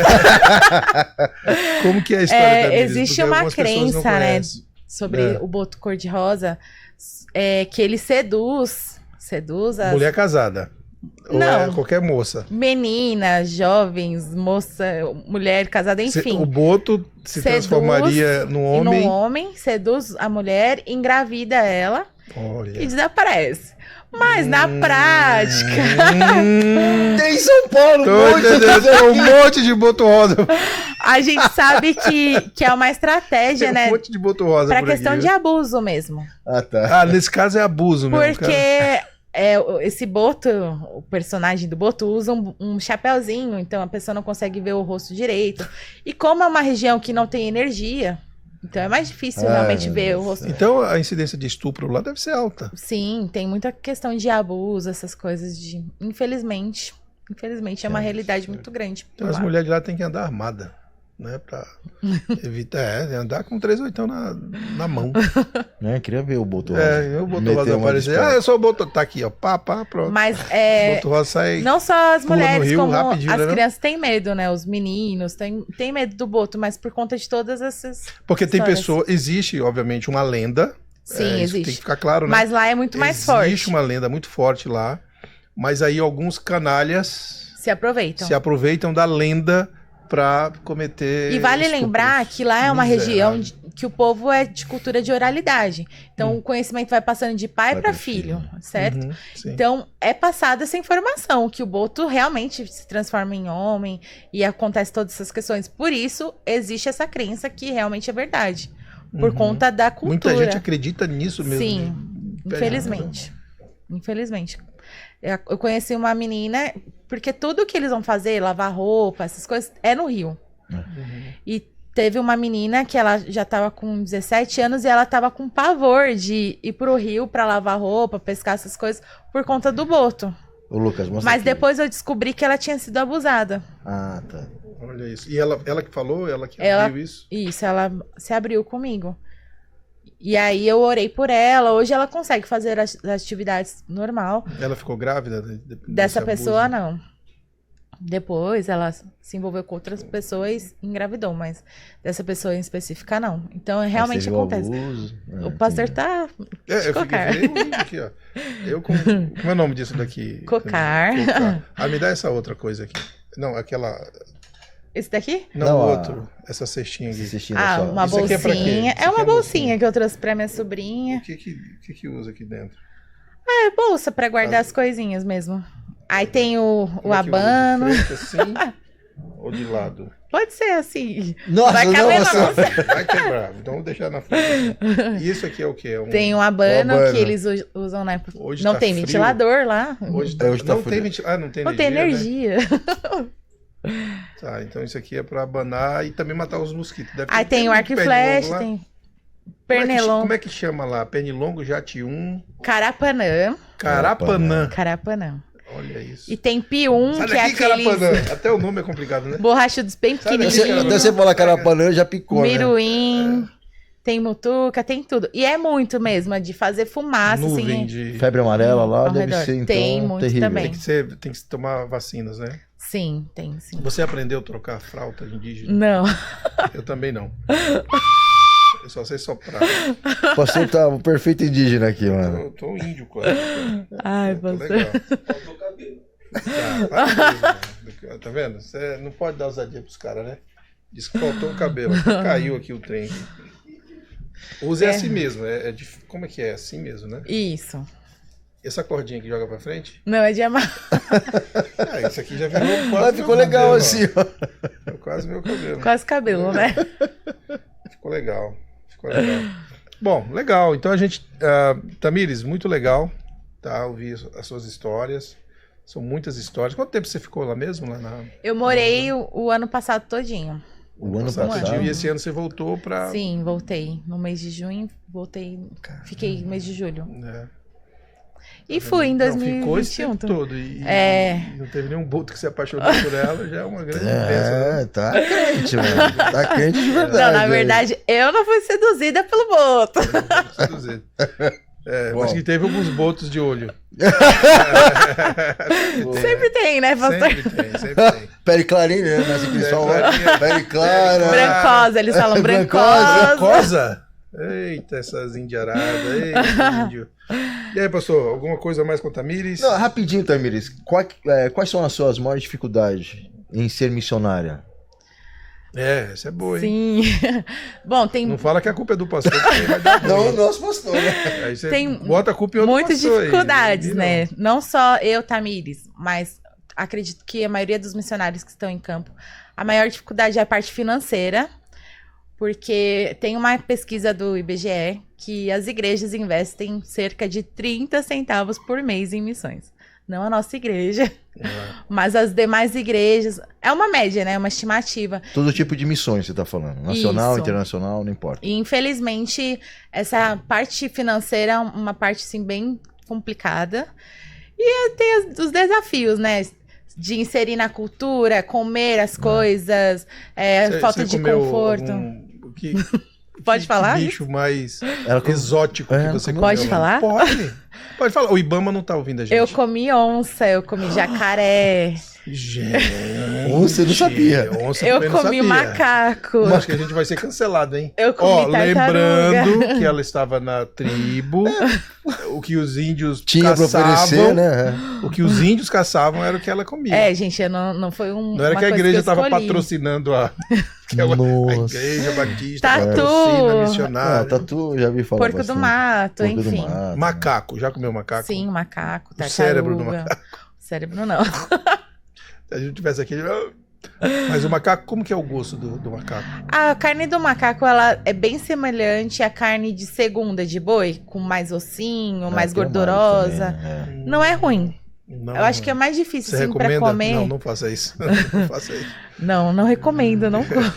Como que é a história da Tamires? Existe Porque uma algumas pessoas não crença, né, conhecem. sobre É. o boto cor-de-rosa, que ele seduz as Mulher casada. Ou Não. qualquer moça. meninas, jovens, moça, mulher casada, enfim. O boto se Seduz transformaria num homem. Num homem, seduz a mulher, engravida ela e Olha. desaparece. Mas na prática, Tem em São Paulo, Tô entendendo, um monte de boto rosa. a gente sabe que é uma estratégia, Tem né? um monte de boto rosa Pra por questão aqui, de abuso mesmo. Ah, tá. Ah, nesse caso é abuso mesmo, Porque cara. esse boto, o personagem do boto, usa um chapéuzinho, então a pessoa não consegue ver o rosto direito. E como é uma região que não tem energia, então é mais difícil realmente ver o rosto. Então a incidência de estupro lá deve ser alta. Sim, tem muita questão de abuso, essas coisas de... Infelizmente é uma realidade muito grande. Então por as lá. mulheres lá têm que andar armada, né? Pra evitar, andar com 3/8 na mão. Queria ver o boto Eu boto rosa uma aparecer. disputa. Eu sou o boto. Tá aqui, ó. Pá, pronto. Mas Boto rosa sai. não só as pula no mulheres, rio como rapidinho, as né, não? crianças têm medo, né? Os meninos têm medo do boto, mas por conta de todas essas... Porque tem histórias. pessoa. Existe, obviamente, uma lenda. Sim, Isso existe. tem que ficar claro, né? Mas lá é muito mais Existe forte. uma lenda muito forte lá. Mas aí alguns canalhas Se aproveitam. se aproveitam da lenda pra cometer. E vale estupros. lembrar que lá é uma Miserável. região que o povo é de cultura de oralidade. Então o conhecimento vai passando de pai Vai para pro filho, filho. certo? Uhum, sim. Então é passada essa informação que o boto realmente se transforma em homem e acontece todas essas questões. Por isso existe essa crença que realmente é verdade, por Uhum. conta da cultura. Muita gente acredita nisso mesmo. Sim, infelizmente. Infelizmente. Eu conheci uma menina, porque tudo que eles vão fazer, lavar roupa, essas coisas, é no Rio. Uhum. E teve uma menina que ela já tava com 17 anos e ela tava com pavor de ir pro Rio pra lavar roupa, pescar essas coisas, por conta do boto. Ô, Lucas, mostra Mas aqui. depois eu descobri que ela tinha sido abusada. Ah, tá. Olha isso. E ela que falou, ela que Ela- abriu isso? Isso, ela se abriu comigo. E aí eu orei por ela. Hoje ela consegue fazer as atividades normal. Ela ficou grávida Dessa desse pessoa, abuso? não. Depois ela se envolveu com outras pessoas e engravidou, mas dessa pessoa em específica, não. Então realmente Teve o acontece. abuso. O pastor tá. Eu Cocar. fiquei lindo aqui, ó. Como é o nome disso daqui? Cocar. Ah, me dá essa outra coisa aqui. Não, aquela. Esse daqui? Não, Não, o a- outro. Essa cestinha aqui. Assistindo Ah, só. uma Isso aqui é pra quê? bolsinha. Isso É aqui uma é bolsinha que eu trouxe pra minha sobrinha. O que usa aqui dentro? É bolsa pra guardar as coisinhas mesmo. Aí tem o Como é que usa? abano. De frente assim ou de lado? Pode ser assim. Nossa, Vai caber nossa. Vai quebrar. Então vou deixar na frente. E isso aqui é o quê? É um... Tem um abano, Um abano. que eles usam, né? Hoje Não tá tem frio. ventilador lá. Hoje Hoje tá não frio. tem ventilador. Ah, não tem Não energia. tem Né? energia. Tá, então isso aqui é pra abanar e também matar os mosquitos. Deve Aí ter- tem o muito arco e pernilongo flecha, lá. tem Como é que- pernilongo, Como é que chama lá? Pernilongo, jatium, carapanã. carapanã. Carapanã. Olha isso. E tem pium, Sai que é daqui, aqueles carapanã. Até o nome é complicado, né? borrachudos bem Sai daqui, pequenininhos. Até você falar carapanã, já picou, né? Miruim, tem mutuca, tem tudo. E é muito mesmo, é de fazer fumaça, Nuvem assim. de... Febre amarela lá Ao deve redor. ser, então, Tem muito terrível. também. Tem que se tomar vacinas, né? Sim, tem sim. Você aprendeu a trocar fralda indígena? Não. Eu também não. Eu só sei soprar. O pastor tá o perfeito indígena aqui, mano. Eu tô índio quase. Ai, Eu tô pastor. legal. Faltou cabelo. Tá vendo? Você não pode dar ousadia pros caras, né? Diz que faltou o cabelo. Até caiu aqui o trem. Use assim mesmo. Como é que é? Assim mesmo, né? Isso. Essa cordinha que joga pra frente? Não, é de amar. Ah, isso aqui já virou quase Mas meu ficou legal cabelo, assim, ó. ó. Quase meu cabelo. Quase cabelo, né? Ficou legal. Ficou legal. Bom, legal. Então a gente... Tamires, muito legal, tá? Ouvir as suas histórias. São muitas histórias. Quanto tempo você ficou lá mesmo? Lá na... Eu morei o ano passado todinho. O ano Passado passado. tudinho, e esse ano você voltou pra... Sim, voltei. No mês de junho, voltei. Fiquei no mês de julho. É. E fui em Não, ficou esse 2021. tempo todo. E não teve nenhum boto que se apaixonou por ela, já é uma grande bênção. É, tá crente, mano. Tá crente de verdade. Não, na aí. verdade, eu não fui seduzida pelo boto. Seduzir. Bom. Mas que teve alguns botos de olho. Sempre tem, né, pastor? Sempre tem. Pele clarinha, né? Nasce cristal, clarinha. pele clara. Brancosa, eles falam Brancosa. brancosa. Cosa? Eita, essas indiaradas. Eita, índio. E aí, pastor, alguma coisa mais com a Tamires? Não, rapidinho, Tamires. Quais são as suas maiores dificuldades em ser missionária? Essa é boa, hein? Sim. Bom, tem Não fala que a culpa é do pastor, porque aí vai dar ruim. Não, o nosso pastor, né? Aí você Tem bota a culpa em outro muitas pastor aí. dificuldades, Não. né? Não só eu, Tamires, mas acredito que a maioria dos missionários que estão em campo, a maior dificuldade é a parte financeira, porque tem uma pesquisa do IBGE que as igrejas investem cerca de 30 centavos por mês em missões. Não a nossa igreja, mas as demais igrejas. É uma média, né? Uma estimativa. Todo tipo de missões você tá falando. Nacional, Isso. internacional, não importa. E infelizmente, essa parte financeira é uma parte assim, bem complicada. E tem os desafios, né? De inserir na cultura, comer as coisas, falta de comeu conforto. Pode falar? Que bicho mais Ela com- exótico É, que você comeu. comeu. Pode lá? falar? Pode. Pode falar. O Ibama não tá ouvindo a gente. Eu comi onça, eu comi jacaré, Gente. Onça eu não sabia. Onça eu também não comi sabia. macaco, Acho que a gente vai ser cancelado, hein? eu comi tartaruga. lembrando que ela estava na tribo, o que os índios Tinha pra caçavam, oferecer, né? o que os índios caçavam era o que ela comia. É, gente, eu não foi um. Não era uma que a coisa igreja eu estava escolhi. patrocinando a Nossa. igreja batista, Tatu. patrocina, Ah, missionário. tatu, já vi falar Porco do bastante. mato, Porco do enfim. mato. Macaco, já comeu macaco? Sim, macaco, O tartaruga. cérebro do macaco. O cérebro não. Se a gente tivesse aqui... Mas o macaco, como que é o gosto do macaco? A carne do macaco, ela é bem semelhante à carne de segunda de boi, com mais ossinho, mais tem um gordurosa. mato também, né? Não é ruim. Não, Eu acho que é mais difícil, Você assim, pra recomenda? comer. Não, não faça isso. Não faça isso. Não recomendo.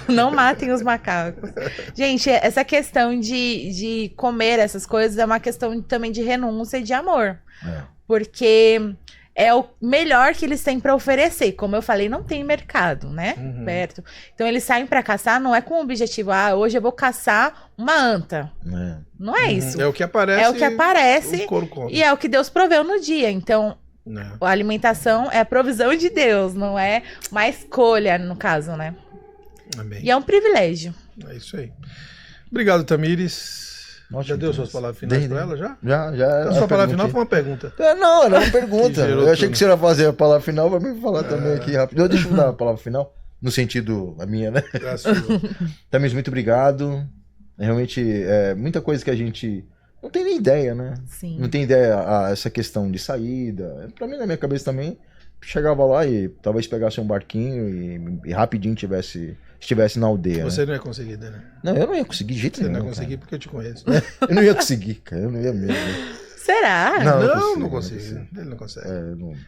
Não matem os macacos. Gente, essa questão de comer essas coisas é uma questão também de renúncia e de amor. É. Porque é o melhor que eles têm para oferecer. Como eu falei, não tem mercado, né? Perto. Então eles saem para caçar, não é com o objetivo, hoje eu vou caçar uma anta. Não é isso. É o que aparece. É o que aparece o couro come. e é o que Deus proveu no dia. Então, a alimentação é a provisão de Deus, não é uma escolha, no caso, né? Amém. E é um privilégio. É isso aí. Obrigado, Tamires. Ótimo, Já deu suas palavras finais para ela, já? Já. A sua palavra final foi uma pergunta. Não, era uma pergunta. Que gerou Eu achei tudo. que você ia fazer a palavra final pra mim falar também aqui rápido. Deixa eu dar a palavra final, no sentido, a minha, né? É a sua. Tamires, muito obrigado. Realmente, muita coisa que a gente não tem nem ideia, né? Sim. Não tem ideia essa questão de saída. Pra mim, na minha cabeça também, chegava lá e talvez pegasse um barquinho e rapidinho estivesse na aldeia. Você Né? não ia conseguir, né? Não, eu não ia conseguir de jeito Você não nenhum. ia conseguir Cara. porque eu te conheço. Eu não ia conseguir, cara. Eu não ia mesmo. Será? Não consigo. Ele não consegue.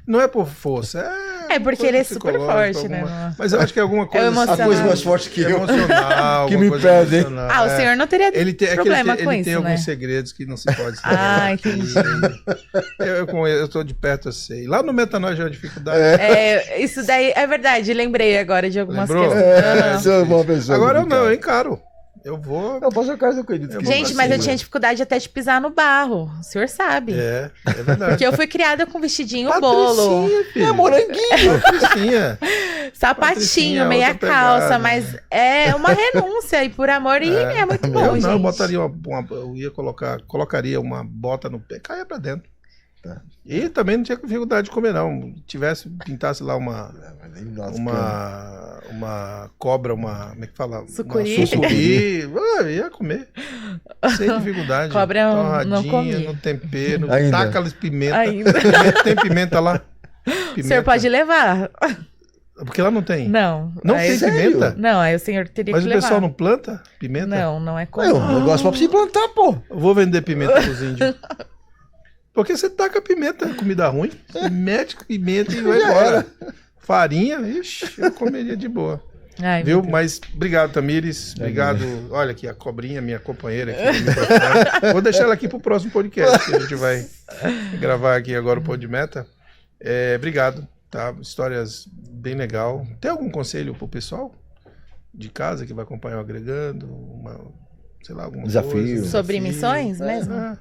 Não é por força. É porque ele é super psicológico, forte, né? Mas eu acho que é alguma coisa. emocional. A coisa mais forte que eu. Emocional. Que alguma me coisa pede, hein? emocional, O senhor não teria Ele tem, problema com ele isso, tem né? alguns segredos que não se pode saber. Entendi. Eu tô de perto, eu sei. Lá no Metanol já é uma dificuldade. Isso daí é verdade, lembrei agora de algumas Lembrou? questões. Sou uma pessoa. Agora eu complicada. eu encaro. Eu vou. Não, posso casa, eu acredito. Eu que vou Gente, pra mas eu cima. tinha dificuldade até de pisar no barro. O senhor sabe. É verdade. Porque eu fui criada com vestidinho bolo, Patricinha, filho. É moranguinho. Patricinha. sapatinho, Patricinha, meia outra calça, pegada. mas é uma renúncia e por amor e é muito bom, Eu gente. não, eu botaria eu ia colocaria uma bota no pé, caia pra dentro. Tá. E também não tinha dificuldade de comer, não. Pintasse lá uma cobra, como é que fala? Sucuri. Uma sucuri, ia comer. Sem dificuldade. Cobra eu não Torradinha, comi. no tempero, Ainda. taca as pimenta. Ainda. Tem pimenta lá? O senhor pode levar? Porque lá não tem. Não. Não aí, tem sério? pimenta? Não, aí o senhor teria Mas que o levar. pessoal não planta pimenta? Não é Eu, comum. eu gosto pra você plantar, pô. Eu vou vender pimenta pros índios. Porque você taca pimenta, comida ruim, você mete pimenta e vai Já embora. Farinha, ixi, eu comeria de boa. Ai, Viu? meu Deus. Mas obrigado, Tamires. Obrigado. Olha aqui, a cobrinha, minha companheira aqui no microfone. Vou deixar ela aqui pro próximo podcast, que a gente vai gravar aqui agora o Pô de Meta. Obrigado, tá? Histórias bem legal. Tem algum conselho pro pessoal de casa que vai acompanhar o Agregando? Sei lá, alguma Desafio. coisa? Sobre missões mesmo?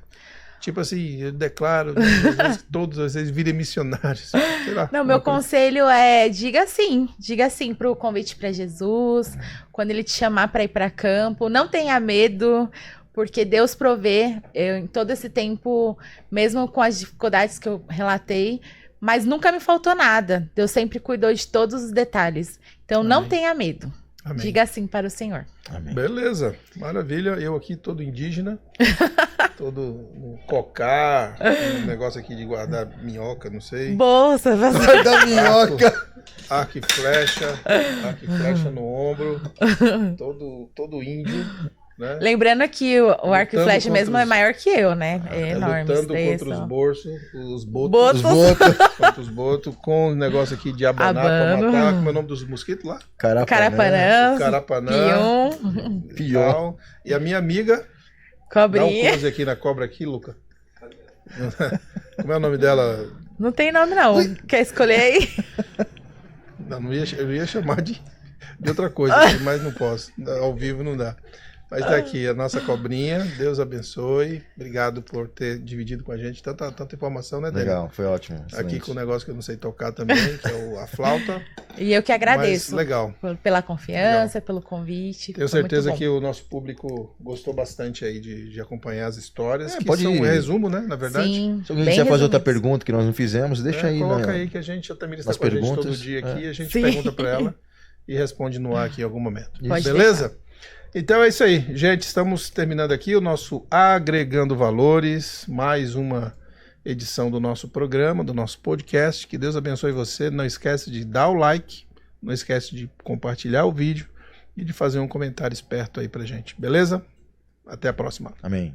Tipo assim, eu declaro que todos vocês virem missionários. Sei lá, Não, meu uma coisa. conselho é diga sim pro convite para Jesus, quando ele te chamar para ir para campo, não tenha medo, porque Deus provê. Eu, em todo esse tempo, mesmo com as dificuldades que eu relatei, mas nunca me faltou nada. Deus sempre cuidou de todos os detalhes. Então não Amém. tenha medo. Amém. Diga sim para o Senhor. Amém. Beleza, maravilha. Eu aqui todo indígena, todo no cocá, um negócio aqui de guardar minhoca, não sei. Bolsa, você... Vai dar minhoca. Arco e flecha no ombro, todo índio, né? Lembrando que o arco e Lutando flecha mesmo contra é os- maior que eu, né? É enorme. Lutando isso daí é contra só- os Botos. botos, contra os botos, com o negócio aqui de abanar pra Abano. matar, como é o nome dos mosquitos lá? Carapanã, Carapanã. pium, E tal. E a minha amiga, dá um cobrinha. close aqui na cobra aqui, Luca. Como é o nome dela? Não tem nome, não. Quer escolher aí? Não, eu ia chamar de outra coisa, mas não posso. Ao vivo não dá. Mas tá aqui, a nossa cobrinha. Deus abençoe. Obrigado por ter dividido com a gente tanta informação, né, Daniel? Legal, foi ótimo. Aqui excelente. com o negócio que eu não sei tocar também, que é a flauta. E eu que agradeço Mas legal. pela confiança, pelo convite. Tenho Foi muito certeza bom. que o nosso público gostou bastante aí de acompanhar as histórias, que pode são um ir. resumo, né, na verdade. Sim, Se alguém bem quiser fazer outra resumidos. pergunta que nós não fizemos, deixa aí, Coloca né? aí que a Tamires está Nas com a gente todo perguntas, dia aqui e a gente Sim. pergunta para ela e responde no ar aqui em algum momento. Pode Beleza? Então é isso aí, gente. Estamos terminando aqui o nosso Agregando Valores, mais uma edição do nosso programa, do nosso podcast. Que Deus abençoe você. Não esquece de dar o like, não esquece de compartilhar o vídeo e de fazer um comentário esperto aí pra gente. Beleza? Até a próxima. Amém.